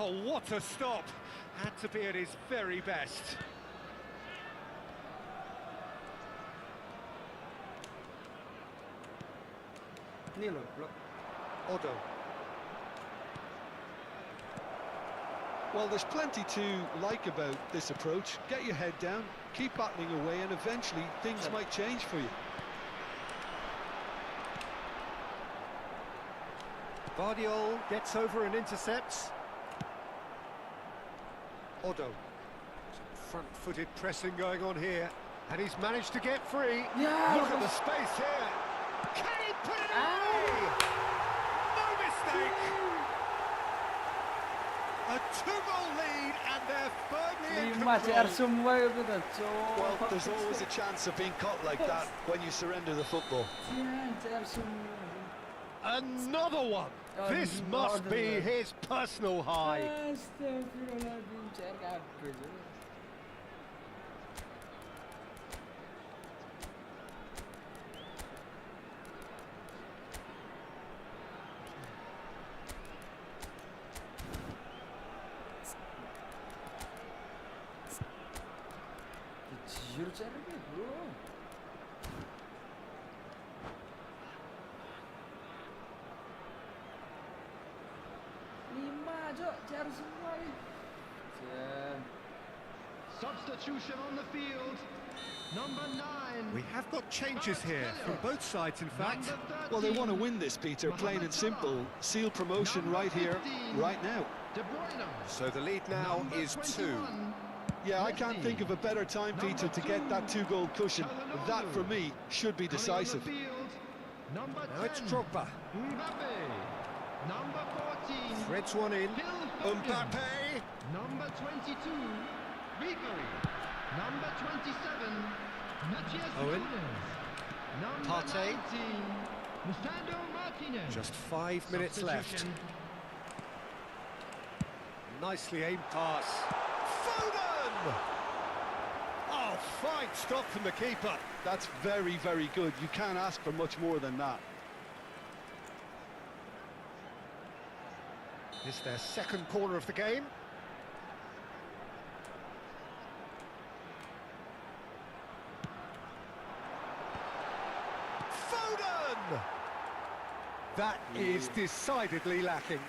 Oh, what a stop! Had to be at his very best. Ini loh, blok. Odo. Well, there's plenty to like about this approach. Get your head down, keep battling away, and eventually things might change for you. Guardiola gets over and intercepts. Odo. Some front-footed pressing going on here. And he's managed to get free. Yeah, Look at the space here. Can he put it away? No mistake. A 2-goal lead and they're firmly in 5 CR control. semua itu dah, Cok. Well, there's always a chance of being caught like that when you surrender the football. Ya, CR semua. Another one. This must be his personal high. Astagfirullahaladzim, CR kabeh, Cok. Jujur CR ini, bro. Cok, CR semua nih. Substitution on the field. Number 9. We have got changes here from both sides, in fact. Well, they want to win this, Peter, plain and simple. Seal promotion right here, right now. De Bruyne. So the lead now is 2. Yeah, I can't think of a better time, Peter, to get that 2-goal cushion. That, for me, should be decisive. Number 10. Now it's Drogba. Mbappe. Number 14. Threads one in. Phil Foden. Mbappe. Number 22. Ribery. Number 27. Matthias Owen. Nunes. Number Partey. 19. Lisandro Martinez. Just 5 minutes left. Substitution. Nicely aimed pass. Foden! Oh, fine stop from the keeper. That's very, very good. You can't ask for much more than that. This is their second corner of the game. Foden! That is decidedly lacking.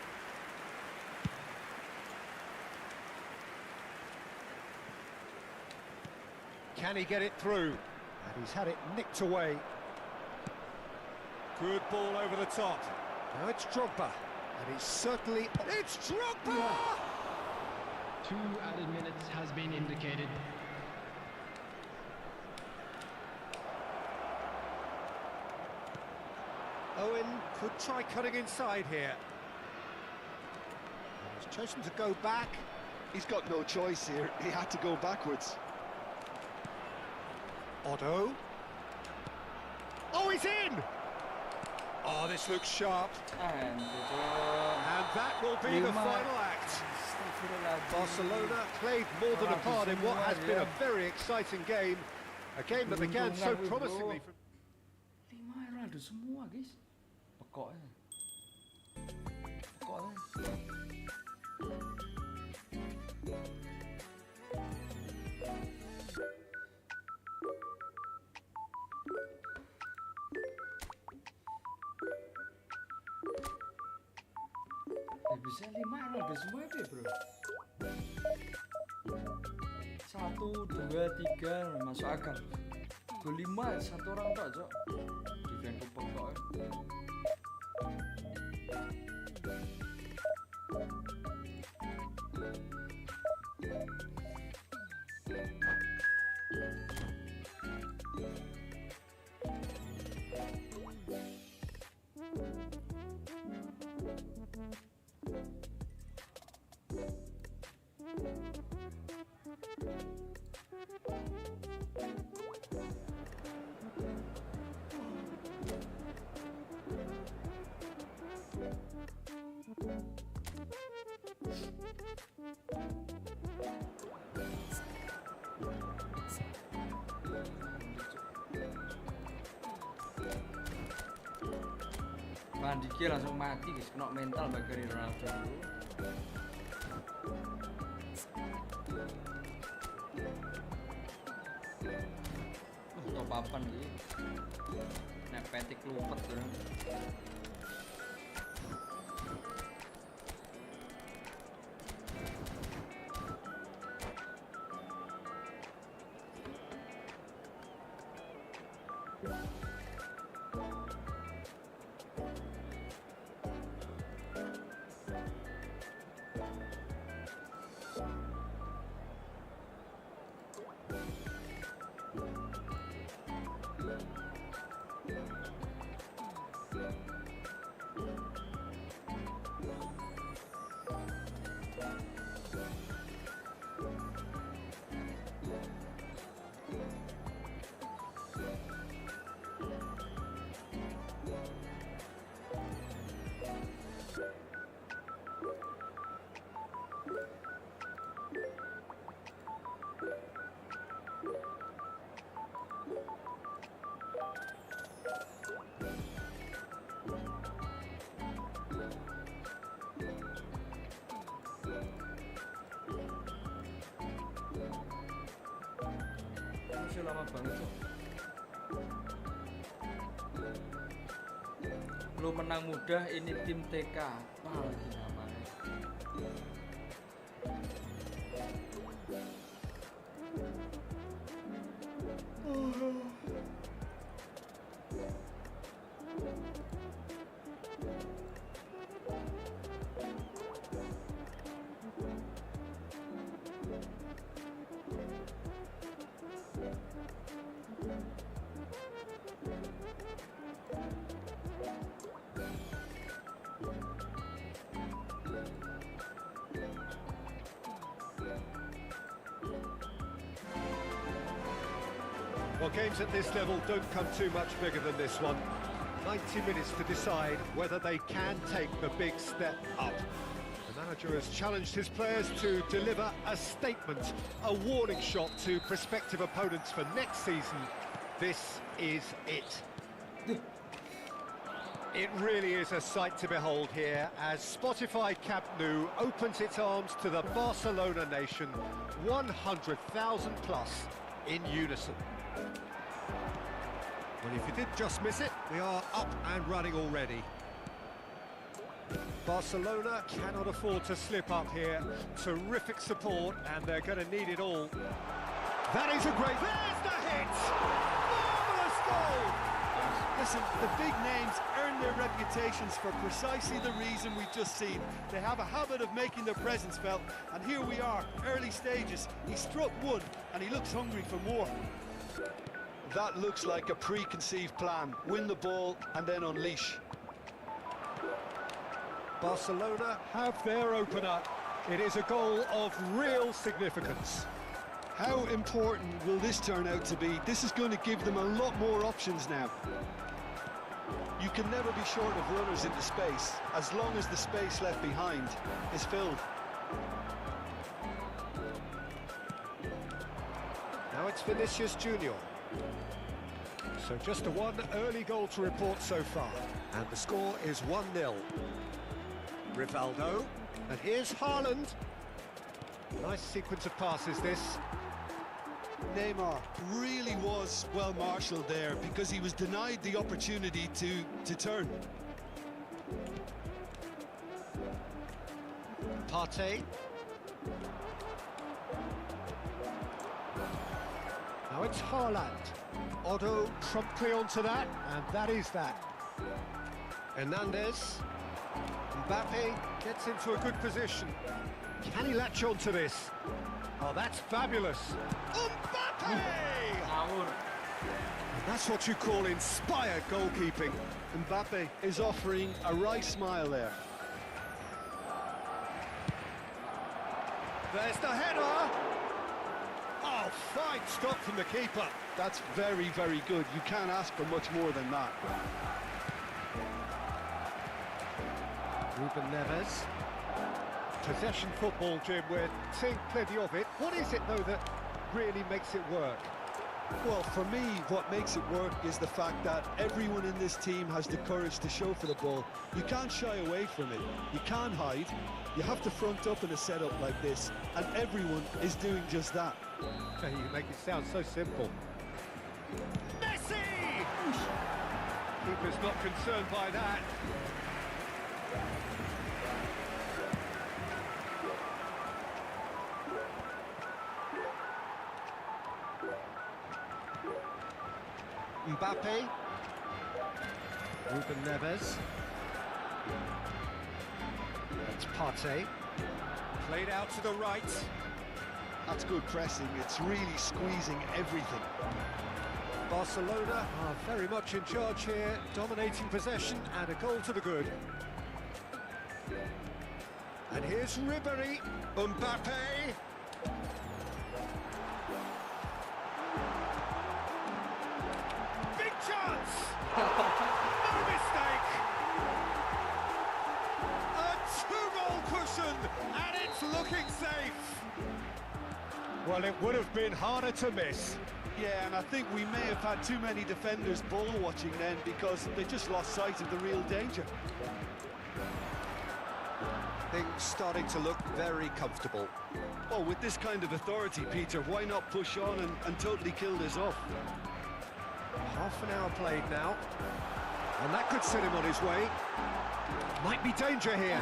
Can he get it through? And he's had it nicked away. Good ball over the top. Now it's Drogba. And he's certainly... It's Drogba! 2 added minutes has been indicated. Owen could try cutting inside here. He's chosen to go back. He's got no choice here. He had to go backwards. Otto. Oh, he's in! Oh, this looks sharp. And And that will be the final act. Barcelona played more than a part in what has been a very exciting game. A game that began so promisingly from... 5 Ronaldo semua, guys. Pokoknya. Bisa 5 Ronaldo semua deh, bro. 1, 2, 3 masuk akal. Gol 5 satu orang tak, Cok. Defense pokoknya. Van Dijk langsung mati guys, kena mental bagi Ronaldo. Top papan iki. Nek petik lupet tuh. Masih lama banget loh. Lu menang mudah, ini tim TK. Apa lagi namanya? Well, games at this level don't come too much bigger than this one. 90 minutes to decide whether they can take the big step up. The manager has challenged his players to deliver a statement, a warning shot to prospective opponents for next season. This is it. It really is a sight to behold here as Spotify Camp Nou opens its arms to the Barcelona nation, 100,000 plus in unison. Well, if you did just miss it, we are up and running already. Barcelona cannot afford to slip up here. Terrific support, and they're going to need it all. That is a great... There's the hit! Marvellous goal! Listen, the big names earn their reputations for precisely the reason we've just seen. They have a habit of making their presence felt, and here we are, early stages. He struck one, and he looks hungry for more. That looks like a preconceived plan. Win the ball and then unleash. Barcelona have their opener. It is a goal of real significance. How important will this turn out to be? This is going to give them a lot more options now. You can never be short of runners into space, as long as the space left behind is filled. Now it's Vinicius Junior. So just a one early goal to report so far. And the score is 1-0. Rivaldo. And here's Haaland. Nice sequence of passes, this. Neymar really was well marshalled there because he was denied the opportunity to turn. Partey. Now it's Haaland. Otto promptly onto that, and that is that. Hernandez. Mbappe gets into a good position. Can he latch onto this? Oh, that's fabulous. Mbappe! Ngawur. And that's what you call inspired goalkeeping. Mbappe is offering a wry smile there. There's the header. Oh, fine stop from the keeper. That's very, very good. You can't ask for much more than that. Ruben Neves. Possession football, Jim. We're seeing plenty of it. What is it, though, that really makes it work? Well, for me, what makes it work is the fact that everyone in this team has the courage to show for the ball. You can't shy away from it. You can't hide. You have to front up in a setup like this, and everyone is doing just that. You make it sound so simple. Messi! Keeper's not concerned by that. Mbappe. Ruben Neves. That's Partey. Played out to the right. That's good pressing. It's really squeezing everything. Barcelona are very much in charge here, dominating possession and a goal to the good. And here's Ribéry. Mbappe. Big chance! No mistake! A two-goal cushion, and it's looking safe. Well, it would have been harder to miss. Yeah, and I think we may have had too many defenders ball watching then because they just lost sight of the real danger. Things starting to look very comfortable. Oh, with this kind of authority, Peter, why not push on and totally kill this off? Half an hour played now, and that could set him on his way. Might be danger here.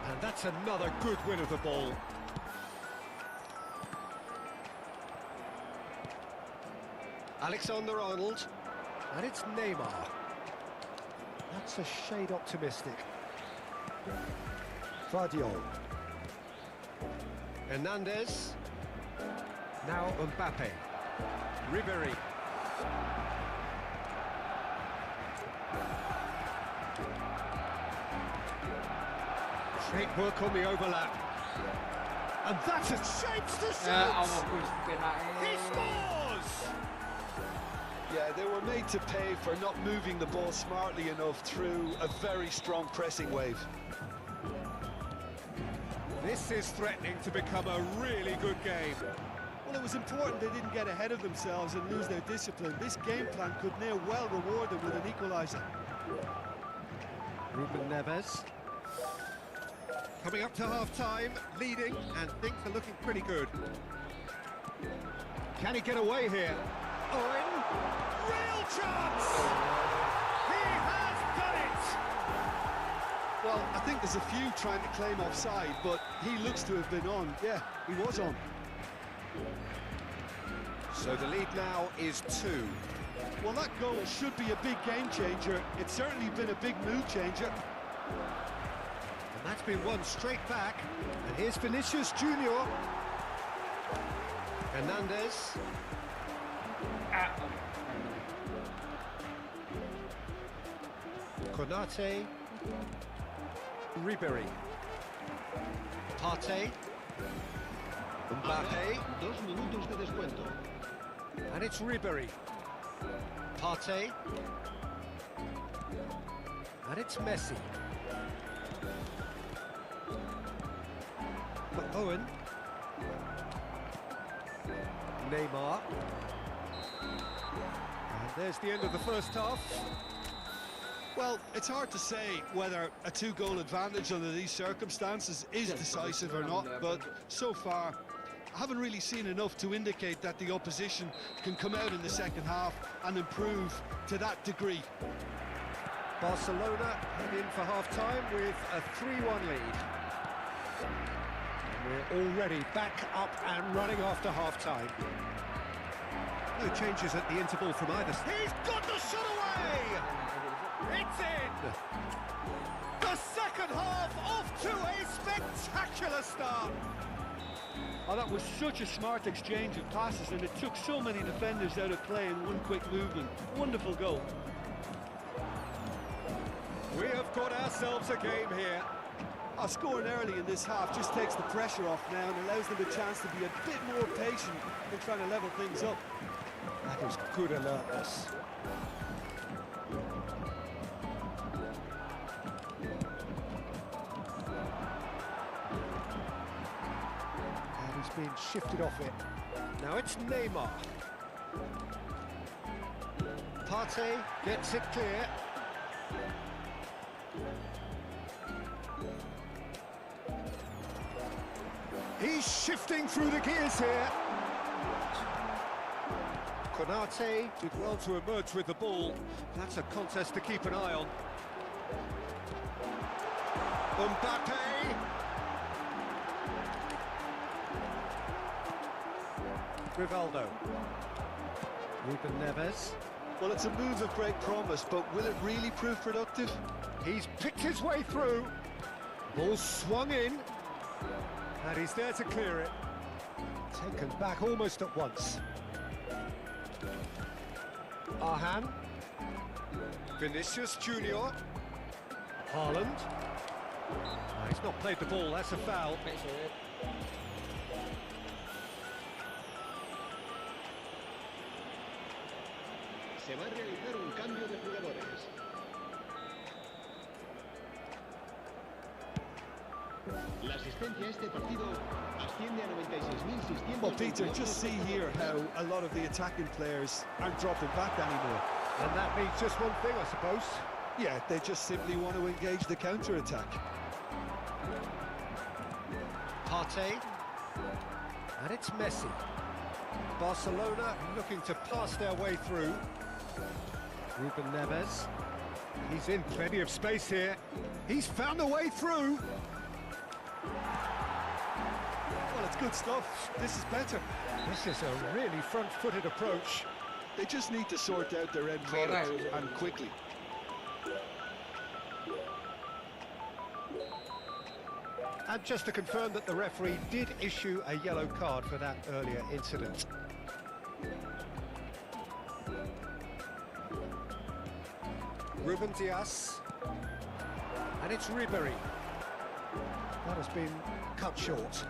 And that's another good win of the ball. Alexander-Arnold, and it's Neymar. That's a shade optimistic. Vardiol. Hernandez. Now Mbappe. Ribéry. Great work on the overlap. And that shapes the shot! He scores! Yeah, they were made to pay for not moving the ball smartly enough through a very strong pressing wave. This is threatening to become a really good game. Well, it was important they didn't get ahead of themselves and lose their discipline. This game plan could near well reward them with an equaliser. Ruben Neves. Coming up to half-time, leading, and things are looking pretty good. Can he get away here? Owen. Real chance! He has done it! Well, I think there's a few trying to claim offside, but he looks to have been on. Yeah, he was on. So the lead now is 2. Well, that goal should be a big game changer. It's certainly been a big mood changer. And that's been won straight back. And here's Vinicius Junior. Hernandez. Konate. Ribéry. Partey. Mbappe. 2 minutos de descuento. And it's Ribéry. Partey. And it's Messi. For Owen. Neymar. And there's the end of the first half. Well, it's hard to say whether a 2-goal advantage under these circumstances is decisive or not, but so far I haven't really seen enough to indicate that the opposition can come out in the second half and improve to that degree. Barcelona head in for half-time with a 3-1 lead. We're already back up and running after half-time. No changes at the interval from either. He's got the shot away! It's in! The second half off to a spectacular start! Oh, that was such a smart exchange of passes, and it took so many defenders out of play in one quick movement. Wonderful goal. We have got ourselves a game here. Scoring early in this half just takes the pressure off now and allows them a chance to be a bit more patient in trying to level things up. That is good alertness. been shifted off it. Now it's Neymar. Partey gets it clear. He's shifting through the gears here. Konate did well to emerge with the ball. That's a contest to keep an eye on. Mbappe. Rivaldo. Ruben Neves. Well, it's a move of great promise, but will it really prove productive? He's picked his way through. Ball swung in. And he's there to clear it. Taken back almost at once. Arhan. Vinicius Junior. Haaland. Oh, he's not played the ball, that's a foul. Se va a realizar un cambio de jugadores. La asistencia a este partido asciende a 96.600. Well, Peter, just see here how a lot of the attacking players aren't dropping back anymore. And that means just one thing, I suppose. Yeah, they just simply want to engage the counter-attack. Partey. And it's Messi. Barcelona looking to pass their way through. Ruben Neves. He's in plenty of space here. He's found a way through. Well, it's good stuff. This is better. This is a really front-footed approach. They just need to sort out their end product, and quickly. And just to confirm that the referee did issue a yellow card for that earlier incident. Ruben Dias. And it's Ribery. That has been cut short.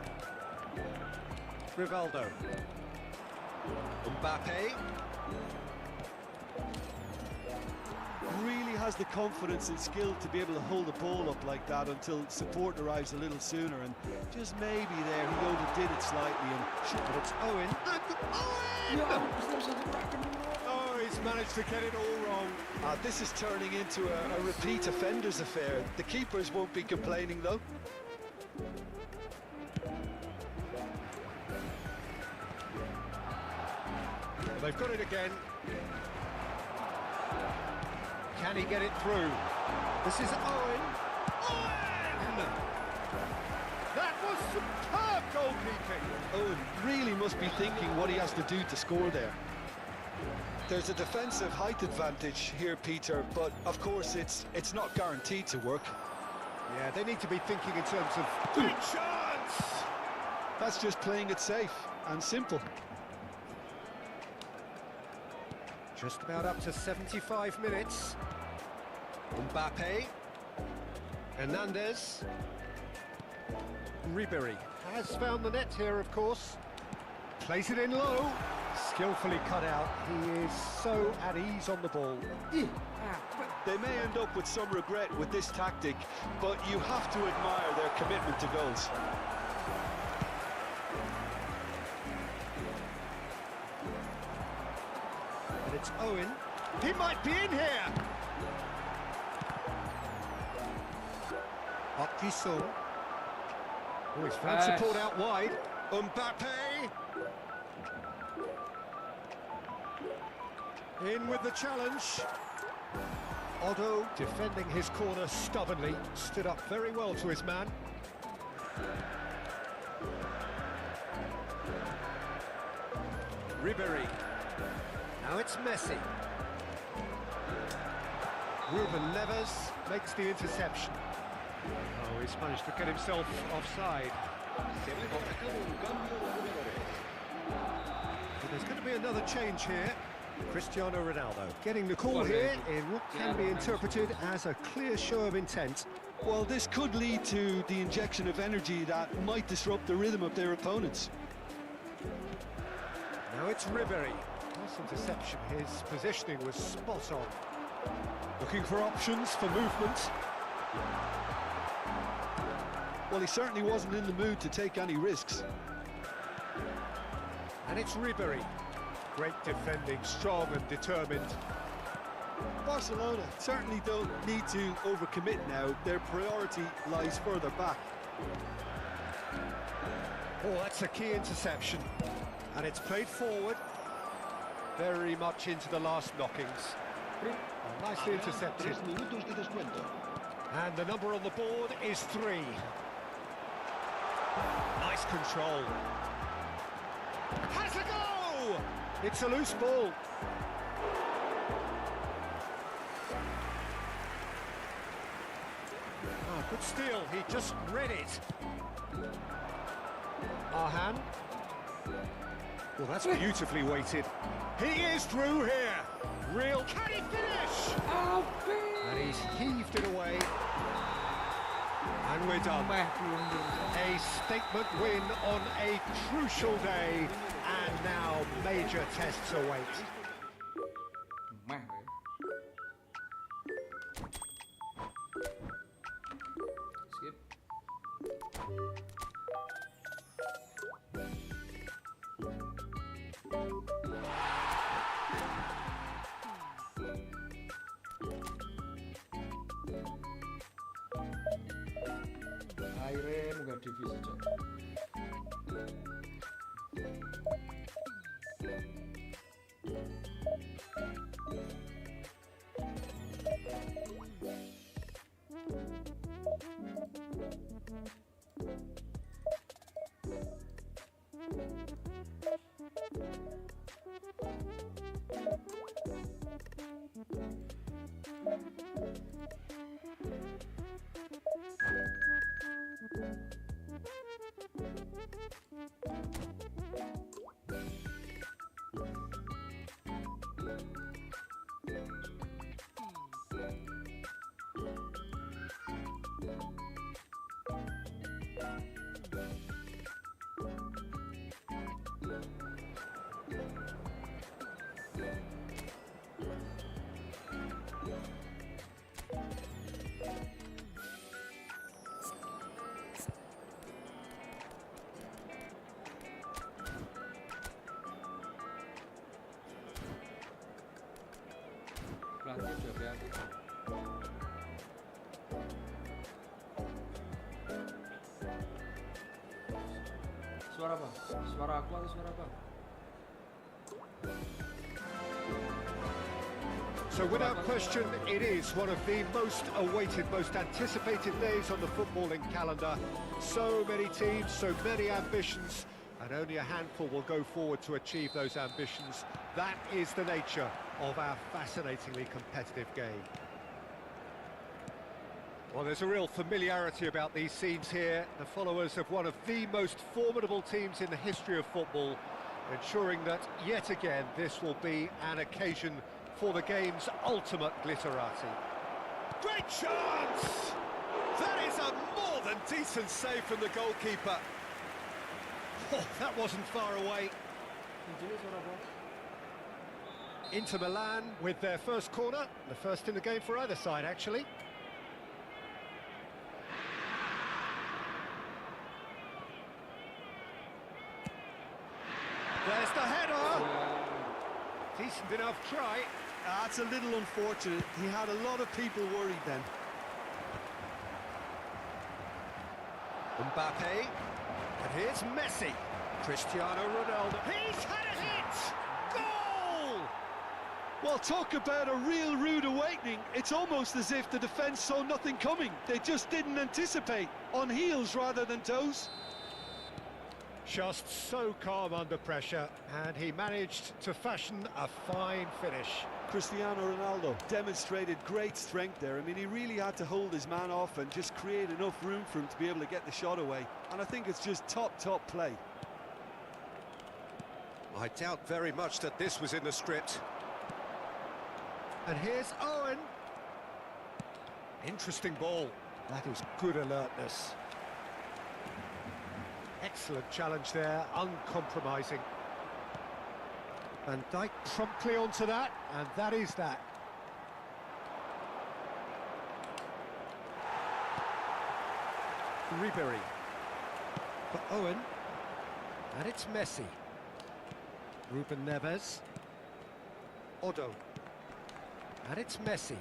Rivaldo. Mbappe. Really has the confidence and skill to be able to hold the ball up like that until support arrives a little sooner, and just maybe there he overdid it slightly and But it's Owen. And Owen! Oh, he's managed to get it all wrong. This is turning into a repeat offenders affair. The keepers won't be complaining though. They've got it again. Can he get it through? This is Owen. Owen! That was superb goalkeeping. Owen really must be thinking what he has to do to score there. There's a defensive height advantage here, Peter, but of course it's not guaranteed to work. Yeah, they need to be thinking in terms of big chance. That's just playing it safe and simple. Just about up to 75 minutes. Mbappe. Hernandez. Ribery has found the net here, of course. Plays it in low. Skillfully cut out. He is so at ease on the ball. They may end up with some regret with this tactic, but you have to admire their commitment to goals. And it's Owen. He might be in here. Sung. Oh, he's found support out wide. Mbappe. In with the challenge. Otto defending his corner stubbornly. Stood up very well to his man. Ribery. Now it's Messi. Ruben Neves makes the interception. Oh, he's managed to get himself offside. But there's going to be another change here. Cristiano Ronaldo getting the call here in what can be interpreted as a clear show of intent. Well, this could lead to the injection of energy that might disrupt the rhythm of their opponents. Now it's Ribery. Nice interception. His positioning was spot on. Looking for options for movement. Well, he certainly wasn't in the mood to take any risks. And it's Ribery. Great defending, strong and determined. Barcelona certainly don't need to overcommit now. Their priority lies further back. Oh, that's a key interception. And it's played forward. Very much into the last knockings. Oh, nicely intercepted. 3 minutos de descuento. And the number on the board is 3. Nice control. Has a go! It's a loose ball. Oh, good steal. He just read it. Arhan. Well, that's beautifully weighted. He is through here. Real. Can he finish? Oh, And he's heaved it away. And we're done. A statement win on a crucial day. And now major tests await. Skip. Akhirnya munggah divisi cok. Pelatih udah kreatif. Suara apa? Suara aku atau suara apa? So without question, it is one of the most awaited, most anticipated days on the footballing calendar. So many teams, so many ambitions, and only a handful will go forward to achieve those ambitions. That is the nature of our fascinatingly competitive game. Well, there's a real familiarity about these scenes here. The followers of one of the most formidable teams in the history of football, ensuring that, yet again, this will be an occasion for the game's ultimate glitterati. Great chance! That is a more than decent save from the goalkeeper. Oh, that wasn't far away. Inter Milan with their first corner, the first in the game for either side, actually. There's the header! Decent enough try. That's a little unfortunate. He had a lot of people worried then. Mbappe. And here's Messi. Cristiano Ronaldo. He's had a hit! Goal! Well, talk about a real rude awakening. It's almost as if the defence saw nothing coming. They just didn't anticipate. On heels rather than toes. Just so calm under pressure, and he managed to fashion a fine finish. Cristiano Ronaldo demonstrated great strength there. I mean, he really had to hold his man off and just create enough room for him to be able to get the shot away. And I think it's just top play. I doubt very much that this was in the script. And here's Owen. Interesting ball. That is good alertness. Excellent challenge there, uncompromising. Van Dijk promptly onto that, and that is that. Ribery. For Owen. And it's Messi. Ruben Neves. Odo. And it's Messi.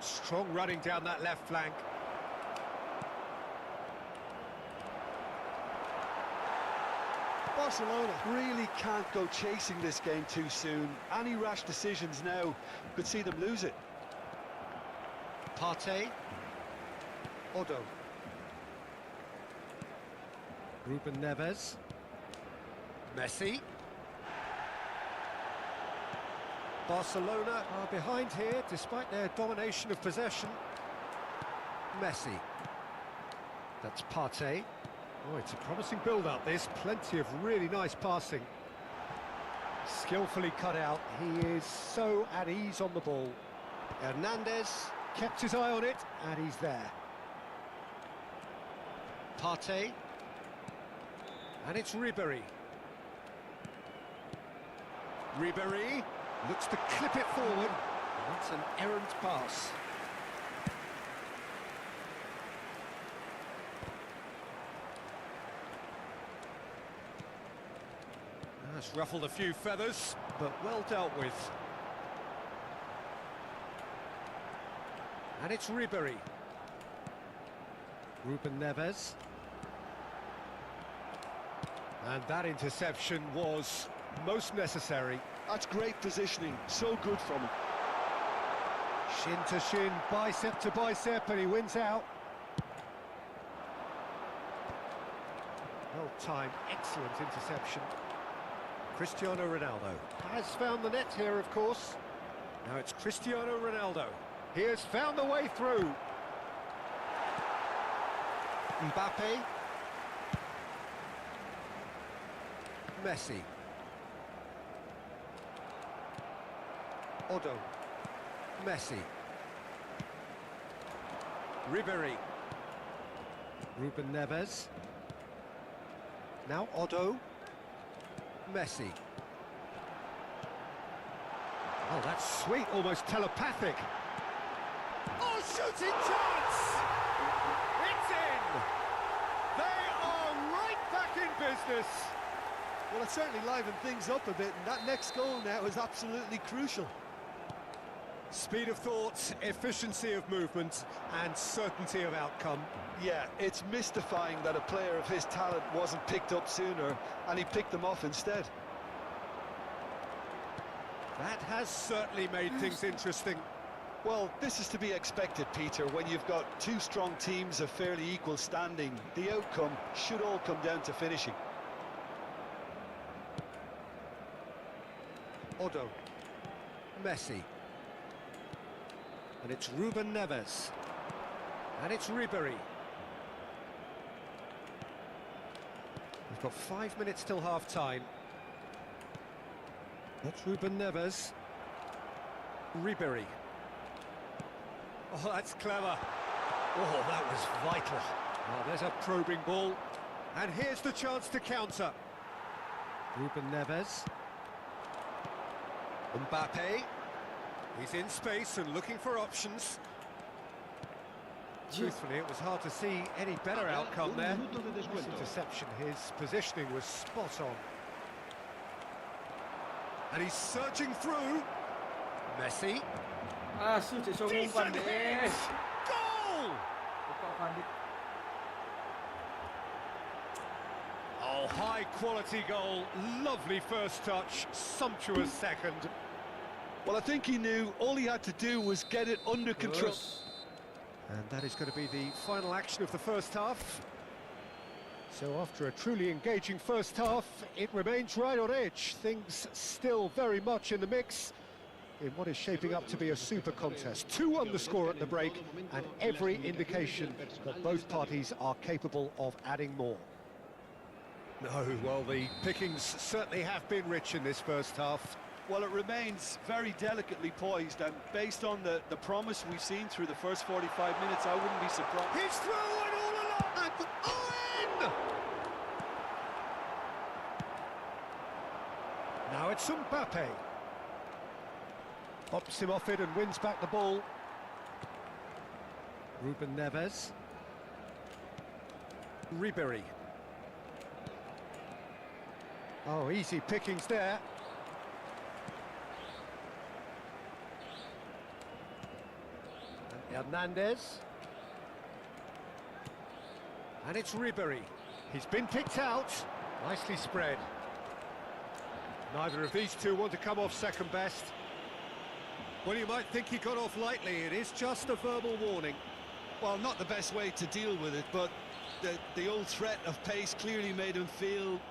Strong running down that left flank. Barcelona really can't go chasing this game too soon. Any rash decisions now could see them lose it. Partey. Odo. Ruben Neves. Messi. Barcelona are behind here despite their domination of possession. Messi. That's Partey. Oh, it's a promising build-up, this. Plenty of really nice passing. Skillfully cut out. He is so at ease on the ball. Hernandez kept his eye on it, and he's there. Partey. And it's Ribéry. Ribéry looks to clip it forward. That's an errant pass. That's ruffled a few feathers, but well dealt with. And it's Ribéry. Ruben Neves. And that interception was most necessary. That's great positioning, so good from him. Shin to shin, bicep to bicep, and he wins out. Well timed, excellent interception. Cristiano Ronaldo has found the net here, of course. Now it's Cristiano Ronaldo. He has found the way through. Mbappe. Messi. Odo. Messi. Ribéry. Ruben Neves. Now Odo. Messi. Oh, that's sweet, almost telepathic. Oh, shooting chance! It's in! They are right back in business. Well, it certainly livened things up a bit, and that next goal now is absolutely crucial. Speed of thought, efficiency of movement, and certainty of outcome. Yeah, it's mystifying that a player of his talent wasn't picked up sooner, and he picked them off instead. That has certainly made things interesting. Well, this is to be expected, Peter. When you've got two strong teams of fairly equal standing, the outcome should all come down to finishing. Odo. Messi. And it's Ruben Neves. And it's Ribéry. We've got 5 minutes till half-time. That's Ruben Neves. Ribéry. Oh, that's clever. Oh, that was vital. Oh, there's a probing ball. And here's the chance to counter. Ruben Neves. Mbappe. He's in space and looking for options. Truthfully, it was hard to see any better outcome there. This interception, his positioning was spot on. And he's surging through. Messi. Ah, sudah umpan deh. Goal! Oh, high-quality goal. Lovely first touch. Sumptuous second. Well, I think he knew all he had to do was get it under control. Terus. And that is going to be the final action of the first half. So after a truly engaging first half, it remains right on edge. Things still very much in the mix in what is shaping up to be a super contest. 2-1 the score at the break, and every indication that both parties are capable of adding more. No, well, the pickings certainly have been rich in this first half. Well, it remains very delicately poised, and based on the promise we've seen through the first 45 minutes, I wouldn't be surprised. He's through and all along, and Owen! Now it's Mbappe. Pops him off it and wins back the ball. Ruben Neves. Ribery. Oh, easy pickings there. And Hernandez. And it's Ribery. He's been picked out. Nicely spread. Neither of these two want to come off second best. Well, you might think he got off lightly. It is just a verbal warning. Well, not the best way to deal with it, but the old threat of pace clearly made him feel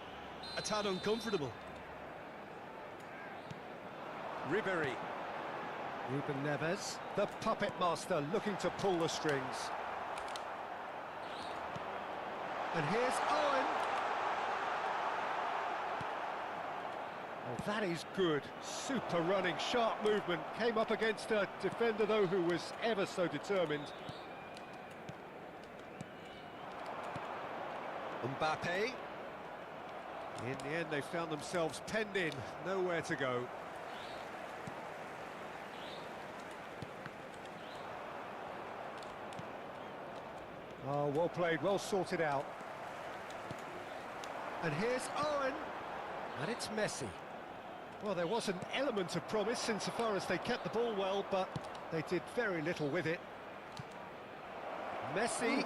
a tad uncomfortable. Ribery. Ruben Neves, the puppet master, looking to pull the strings. And here's Owen. Oh, that is good. Super running, sharp movement. Came up against a defender, though, who was ever so determined. Mbappe. In the end, they found themselves penned in. Nowhere to go. Oh, well played, well sorted out. And here's Owen. And it's Messi. Well, there was an element of promise insofar as they kept the ball well, but they did very little with it. Messi.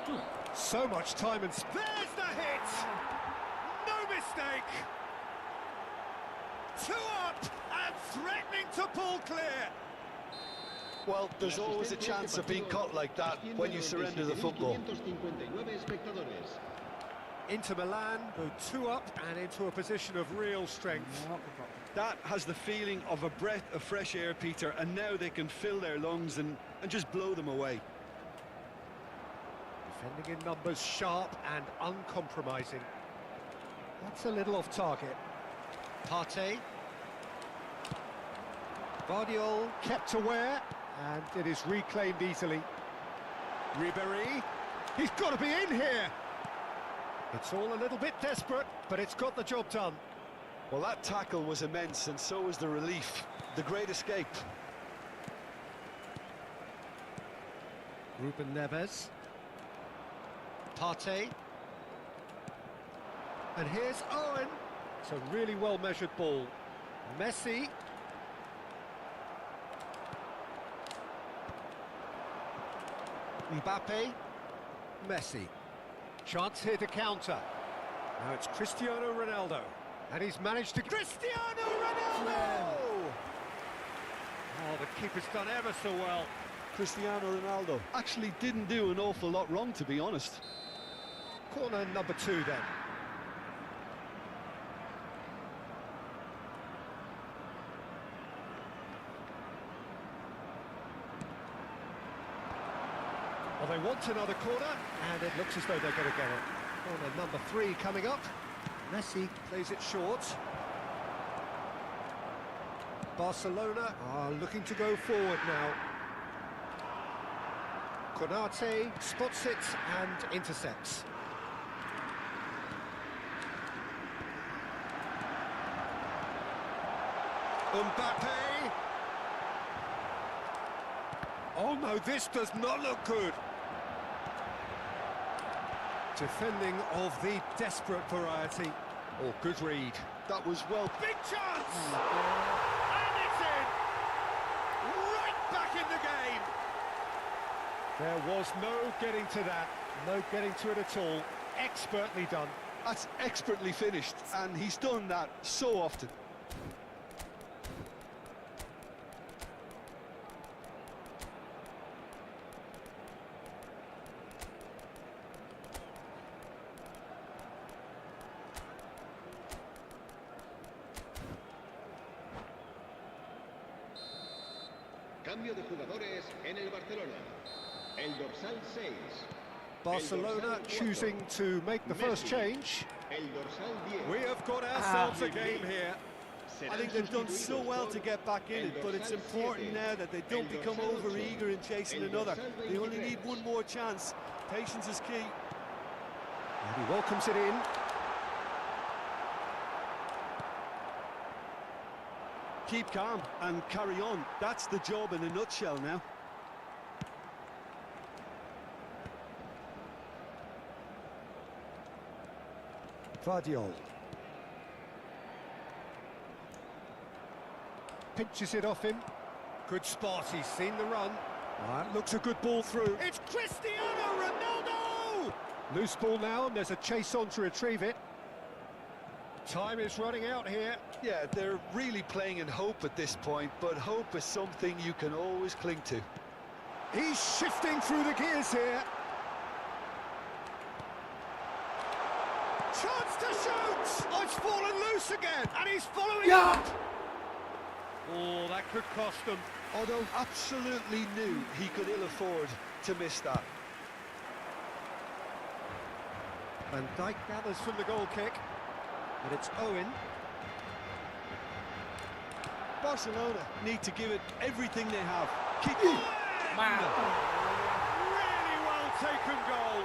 So much time and... There's the hit! No mistake! 2 up and threatening to pull clear. Well, there's always a chance of being caught like that when you surrender the football. Inter Milan go 2 up and into a position of real strength. That has the feeling of a breath of fresh air, Peter, and now they can fill their lungs and just blow them away. Defending in numbers, sharp and uncompromising. That's a little off target. Partey. Guardiola kept aware, and it is reclaimed easily. Ribery. He's got to be in here. It's all a little bit desperate, but it's got the job done. Well, that tackle was immense, and so was the relief. The great escape. Ruben Neves. Partey. And here's Owen. It's a really well-measured ball. Messi. Mbappe. Messi. Chance here to counter. Now it's Cristiano Ronaldo. And he's managed to... Cristiano Ronaldo! Oh, the keeper's done ever so well. Cristiano Ronaldo actually didn't do an awful lot wrong, to be honest. Corner number 2 then. Well, they want another corner, and it looks as though they're going to get it. Corner number 3 coming up. Messi plays it short. Barcelona are looking to go forward now. Konate spots it and intercepts. Mbappe. Oh no, this does not look good. Defending of the desperate variety. Oh, good read. That was well... Big chance! And it's in! Right back in the game! There was no getting to that. No getting to it at all. Expertly done. That's expertly finished, and he's done that so often. Cambio de jugadores en el Barcelona. El dorsal 6. Barcelona choosing to make the first change. El dorsal 10. We have got ourselves a game here. I think they've done so well to get back in it, but it's important now that they don't become over-eager in chasing another. They only need one more chance. Patience is key. And he welcomes it in. Keep calm and carry on. That's the job in a nutshell now. Vardiol. Pinches it off him. Good spot, he's seen the run. That looks a good ball through. It's Cristiano Ronaldo! Loose ball now, and there's a chase on to retrieve it. Time is running out here. Yeah, they're really playing in hope at this point, but hope is something you can always cling to. He's shifting through the gears here. Chance to shoot! Oh, it's fallen loose again, and he's following up! Oh, that could cost them. Although absolutely knew he could ill afford to miss that. Van Dijk gathers from the goal kick. And it's Owen. Barcelona need to give it everything they have. Keep Really well taken goal.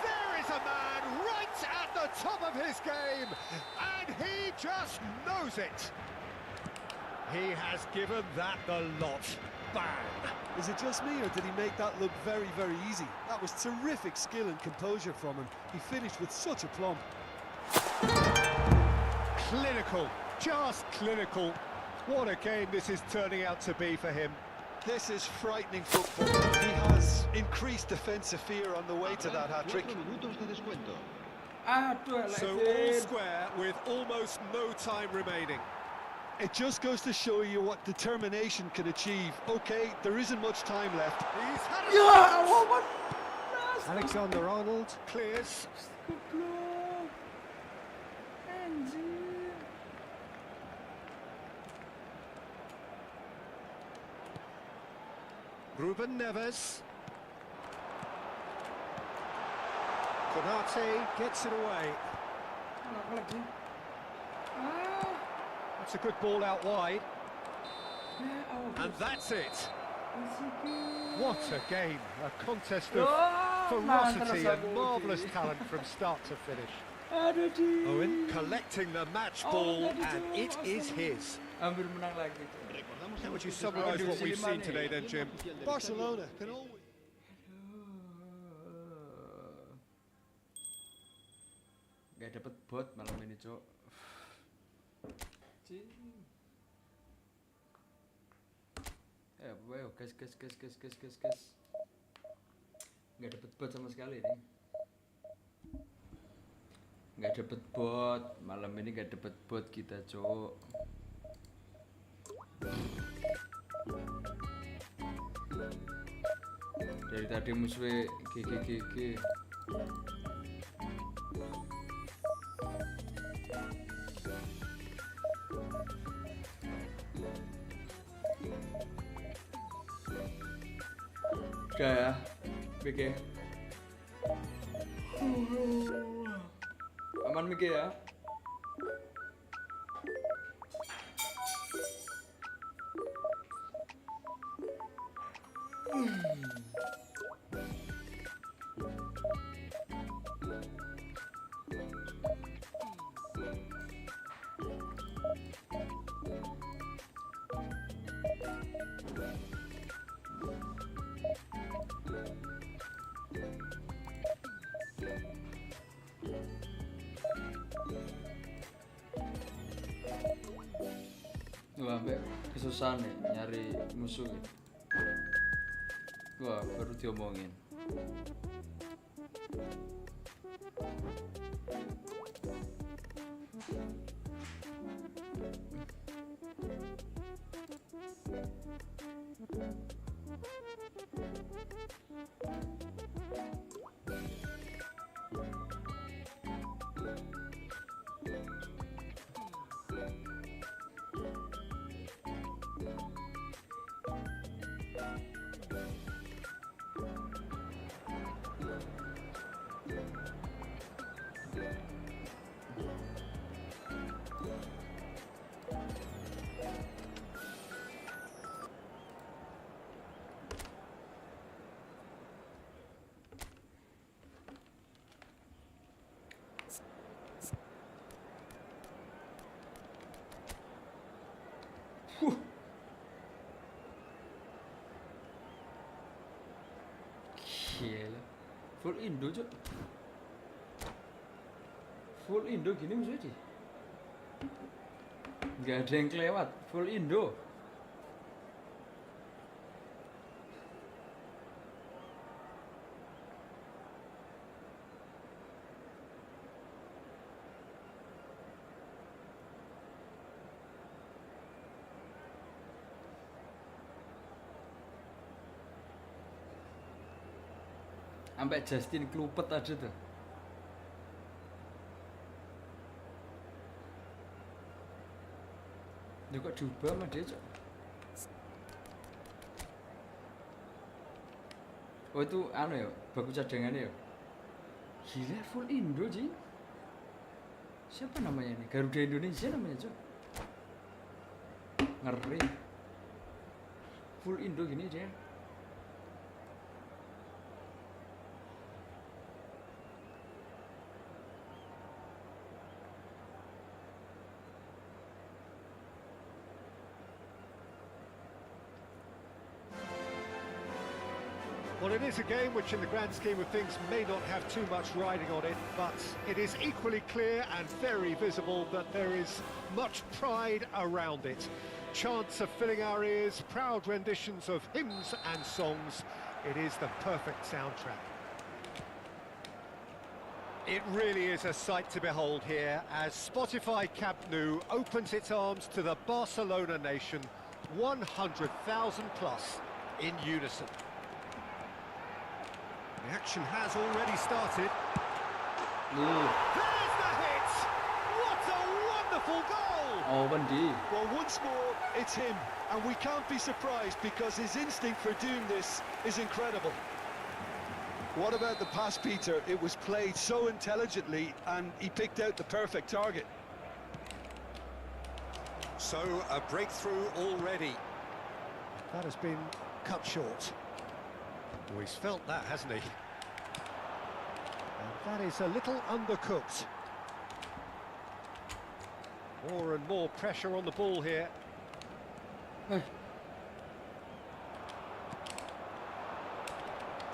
There is a man right at the top of his game, and he just knows it. He has given that the lot. Bang! Is it just me, or did he make that look very, very easy? That was terrific skill and composure from him. He finished with such aplomb. Clinical, just clinical. What a game this is turning out to be for him. This is frightening football. He has increased defensive fear on the way to that hat-trick. So all square with almost no time remaining. It just goes to show you what determination can achieve. Okay, there isn't much time left. He's had a Ya, Alexander-Arnold clears. Ruben Neves. Konate gets it away. That's a good ball out wide. And that's it. What a game. A contest of ferocity and marvellous talent from start to finish. Owen collecting the match ball, and it is his. Hampir menang lagi. How would you summarise what we've seen today then, Jim? Barcelona can always... Gak dapet bot malam ini, Cok. Guys. Gak dapet bot sama sekali nih. Gak dapet bot malam ini, gak dapet bot kita, Cok. Dari tadi musuhnya GG. Udah ya, BG. Aman BG ya. Wah, sampai kesusahan nih nyari musuh. Wah, baru diomongin. Gila. Full Indo, Cuk. full Indo gini maksudnya sih. Nggak ada yang kelewat, full Indo. Sampai Justin kelupet aja tuh. Dia kok diubah sama dia, Cok? Oh itu anu ya, baku cadangannya ya. Gila full Indo, Ji. Siapa namanya ini? Garuda Indonesia namanya, Cok. Ngeri. Full Indo gini dia. Well, it is a game which in the grand scheme of things may not have too much riding on it, but it is equally clear and very visible that there is much pride around it. Chants are filling our ears, proud renditions of hymns and songs. It is the perfect soundtrack. It really is a sight to behold here as Spotify Camp Nou opens its arms to the Barcelona nation, 100,000 plus in unison. The action has already started. There's the hit! What a wonderful goal! Oh, Bundy. Well, once more, it's him. And we can't be surprised because his instinct for doing this is incredible. What about the pass, Peter? It was played so intelligently and he picked out the perfect target. So, a breakthrough already. That has been cut short. Oh, he's felt that, hasn't he? And that is a little undercooked. More and more pressure on the ball here. Hey.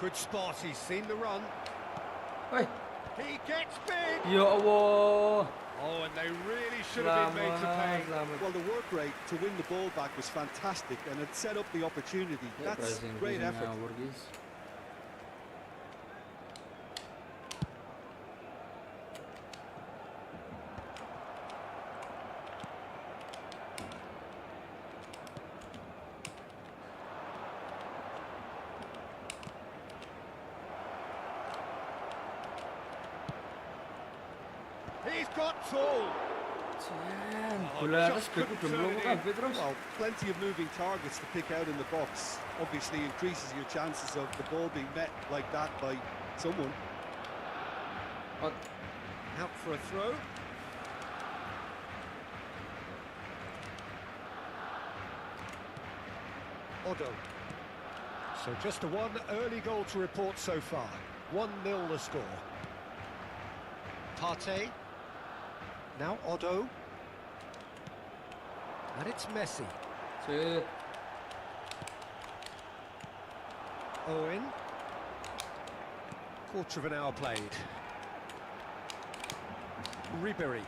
Good spot, he's seen the run. Hey. He gets big! Ya Allah. Oh, and they really should have been made to pay. Well, the work rate to win the ball back was fantastic and it set up the opportunity. That's great effort. He's got tall. Bola atas beku udah melongo kabeh terus. Well, plenty of moving targets to pick out in the box. Obviously increases your chances of the ball being met like that by someone. Out for a throw. Odo. So just a one early goal to report so far. 1-0 the score. Partey. Now Odo. And it's Messi. Shit. Owen. Quarter of an hour played. Ribery.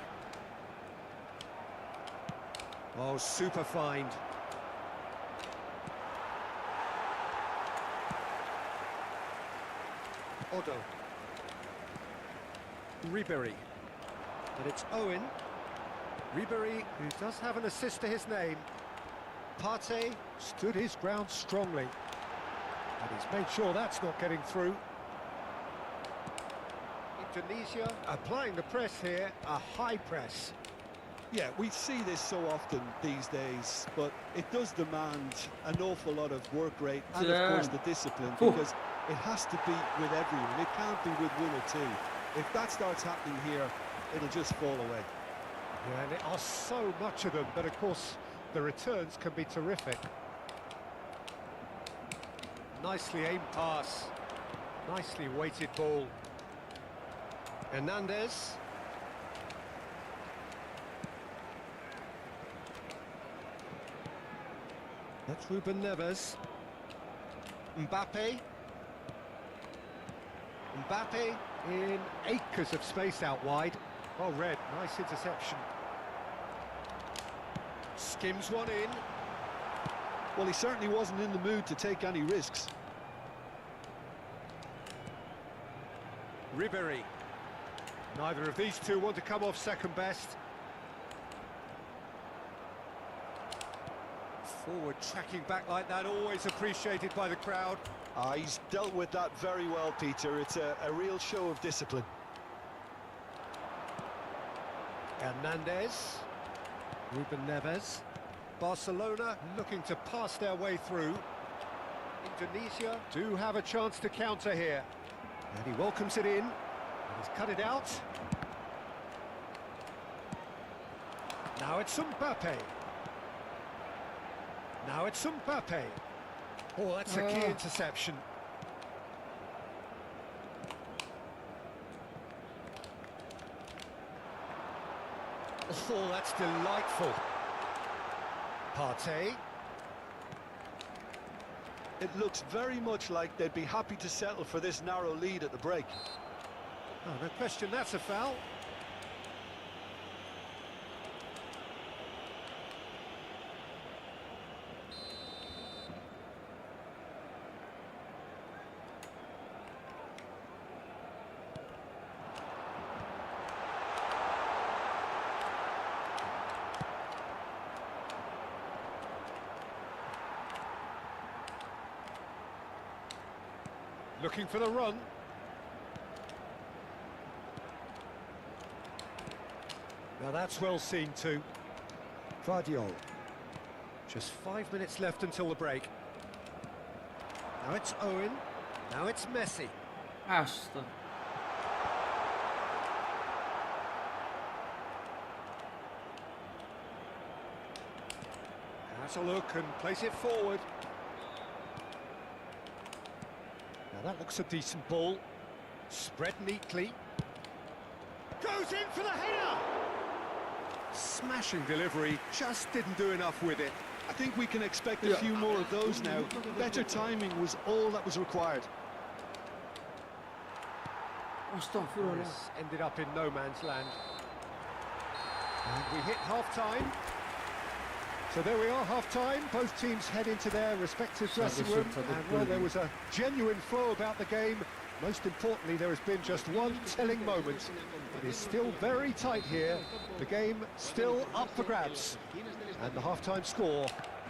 Oh, super find. Odo. Ribery. But it's Owen. Ribery, who does have an assist to his name. Partey stood his ground strongly. And he's made sure that's not getting through. Indonesia applying the press here, a high press. Yeah, we see this so often these days, but it does demand an awful lot of work rate and of course the discipline, because it has to be with everyone. It can't be with one or two. If that starts happening here, it'll just fall away. Yeah, and there are so much of them, but of course the returns can be terrific. Nicely aimed pass, nicely weighted ball. Hernandez. That's Ruben Neves. Mbappe. Mbappe in acres of space out wide. Well read, nice interception. Skims one in. Well, he certainly wasn't in the mood to take any risks. Ribery. Neither of these two want to come off second best. Forward tracking back like that, always appreciated by the crowd. He's dealt with that very well, Peter. It's a real show of discipline. Hernandez. Ruben Neves. Barcelona looking to pass their way through. Indonesia do have a chance to counter here. And he welcomes it in. And he's cut it out. Now it's Mbappe. Now it's Mbappe. Oh, that's a key interception. Oh, that's delightful. Partey. It looks very much like they'd be happy to settle for this narrow lead at the break. Oh, no question, that's a foul. Looking for the run. Now that's well seen too. Vardiol. Just 5 minutes left until the break. Now it's Owen. Now it's Messi. Asta. Has a look and place it forward. Now that looks a decent ball. Spread neatly. Goes in for the header! Smashing delivery, just didn't do enough with it. I think we can expect a few more of those now. Better timing was all that was required. This ended up in no man's land. And we hit half-time. So there we are, half-time. Both teams head into their respective dressing room. And, well, there was a genuine flow about the game. Most importantly, there has been just one telling moment. It is still very tight here. The game still up for grabs. And the half-time score,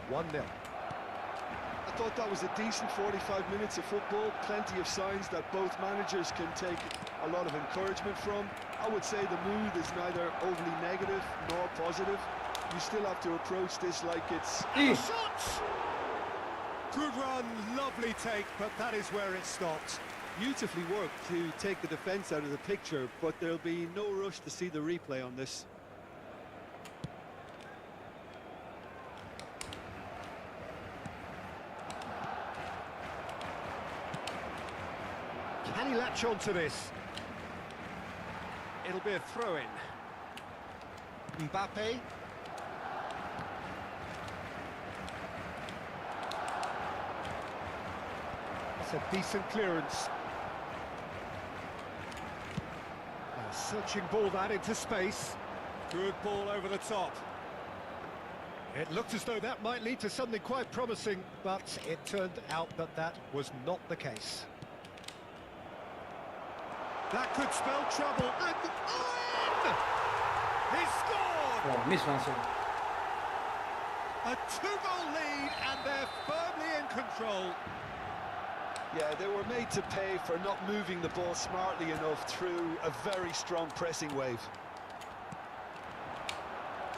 1-0. I thought that was a decent 45 minutes of football. Plenty of signs that both managers can take a lot of encouragement from. I would say the mood is neither overly negative nor positive. You still have to approach this like it's... Shots! Good run, lovely take, but that is where it stopped. Beautifully worked to take the defence out of the picture, but there'll be no rush to see the replay on this. Can he latch on to this? It'll be a throw-in. Mbappe. That's a decent clearance. A searching ball that into space. Good ball over the top. It looked as though that might lead to something quite promising, but it turned out that that was not the case. That could spell trouble. And Owen! He scored! Mis langsung. A 2-goal lead, and they're firmly in control. Yeah, they were made to pay for not moving the ball smartly enough through a very strong pressing wave.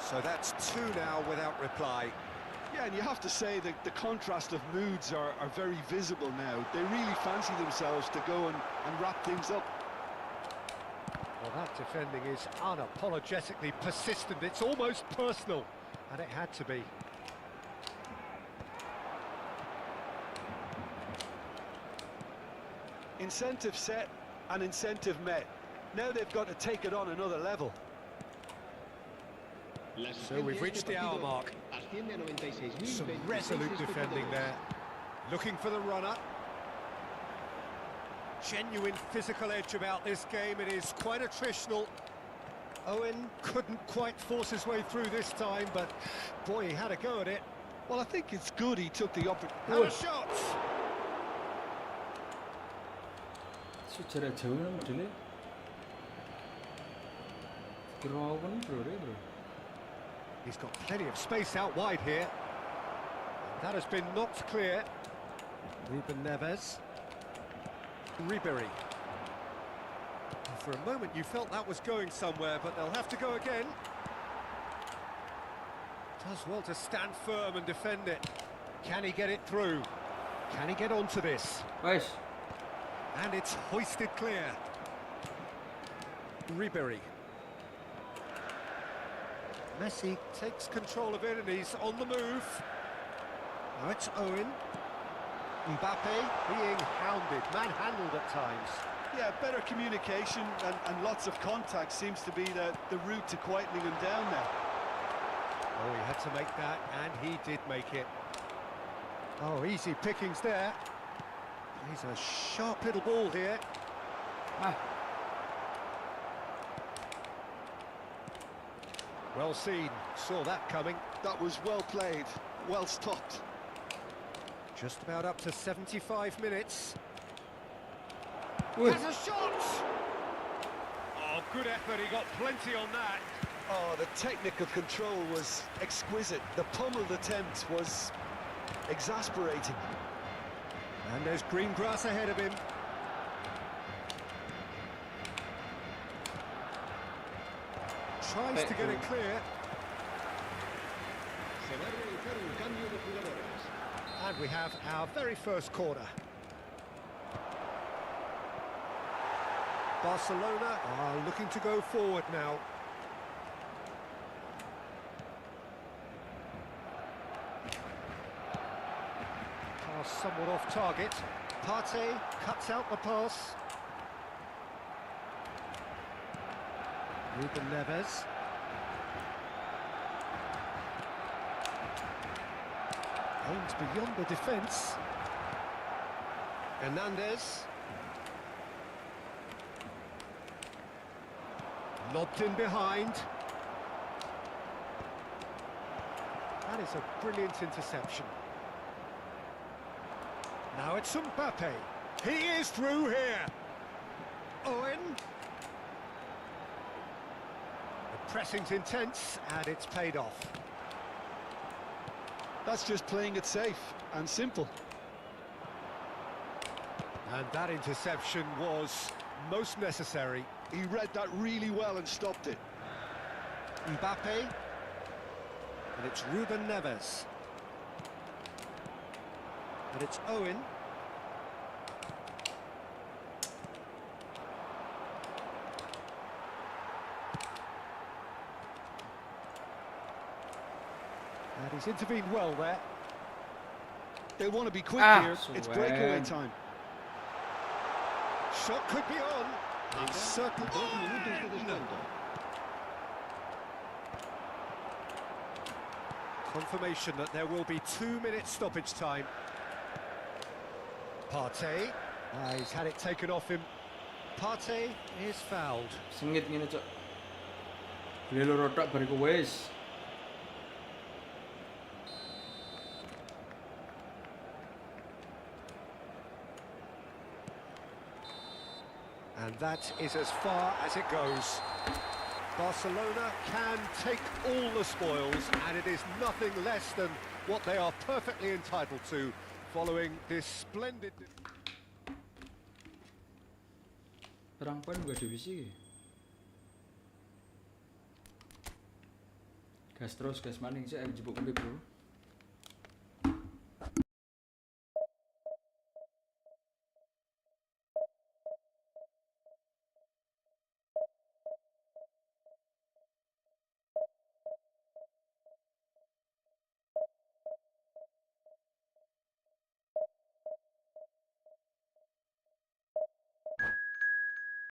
So that's 2 now without reply. Yeah, and you have to say that the contrast of moods are very visible now. They really fancy themselves to go and wrap things up. Well, that defending is unapologetically persistent. It's almost personal, and it had to be. Incentive set and incentive met. Now they've got to take it on another level. So we've reached the hour mark. Some resolute defending there. Looking for the runner. Genuine physical edge about this game. It is quite attritional. Owen couldn't quite force his way through this time, but boy, he had a go at it. Well, I think it's good he took the opportunity. And a shot! Sejarah jauh nang modelnya. Kirawan bro. He's got plenty of space out wide here. That has been knocked clear. Ruben Neves. Ribery. For a moment you felt that was going somewhere, but they'll have to go again. Does well to stand firm and defend it. Can he get it through? Can he get onto this? Nice. And it's hoisted clear. Ribery. Messi takes control of it and he's on the move. Now it's Owen. Mbappe being hounded, manhandled at times. Yeah, better communication and lots of contact seems to be the route to quietening him down now. Oh, he had to make that, and he did make it. Oh, easy pickings there. He's a sharp little ball here. Well seen, saw that coming. That was well played, well stopped. Just about up to 75 minutes. Ui. Has a shot! Oh, good effort, he got plenty on that. Oh, the technical control was exquisite. The pummeled attempt was exasperating. And there's green grass ahead of him. Tries to get it clear. Se va a realizar un cambio de jugadores. And we have our very first corner. Barcelona are looking to go forward now. Pass somewhat off target. Partey cuts out the pass. Ruben Neves. Aims beyond the defence. Hernandez. Lobbed in behind. That is a brilliant interception. Now it's Mbappe. He is through here. Owen. The pressing's intense and it's paid off. That's just playing it safe and simple. And that interception was most necessary. He read that really well and stopped it. Mbappe. And it's Ruben Neves. And it's Owen. And he's intervened well there. They want to be quick here. It's breakaway time. Shot could be on. It's certainly. 2 minutos de descuento. Confirmation that there will be 2-minute stoppage time. Partey. He's had it taken off him. Partey is fouled. Sengit ngene, Cok. Beli loro tok bariku wis. And that is as far as it goes. Barcelona can take all the spoils, and it is nothing less than what they are perfectly entitled to following this splendid... Terang poin gak divisi. Gas terus, gas maning sih, jebuk kopi bro.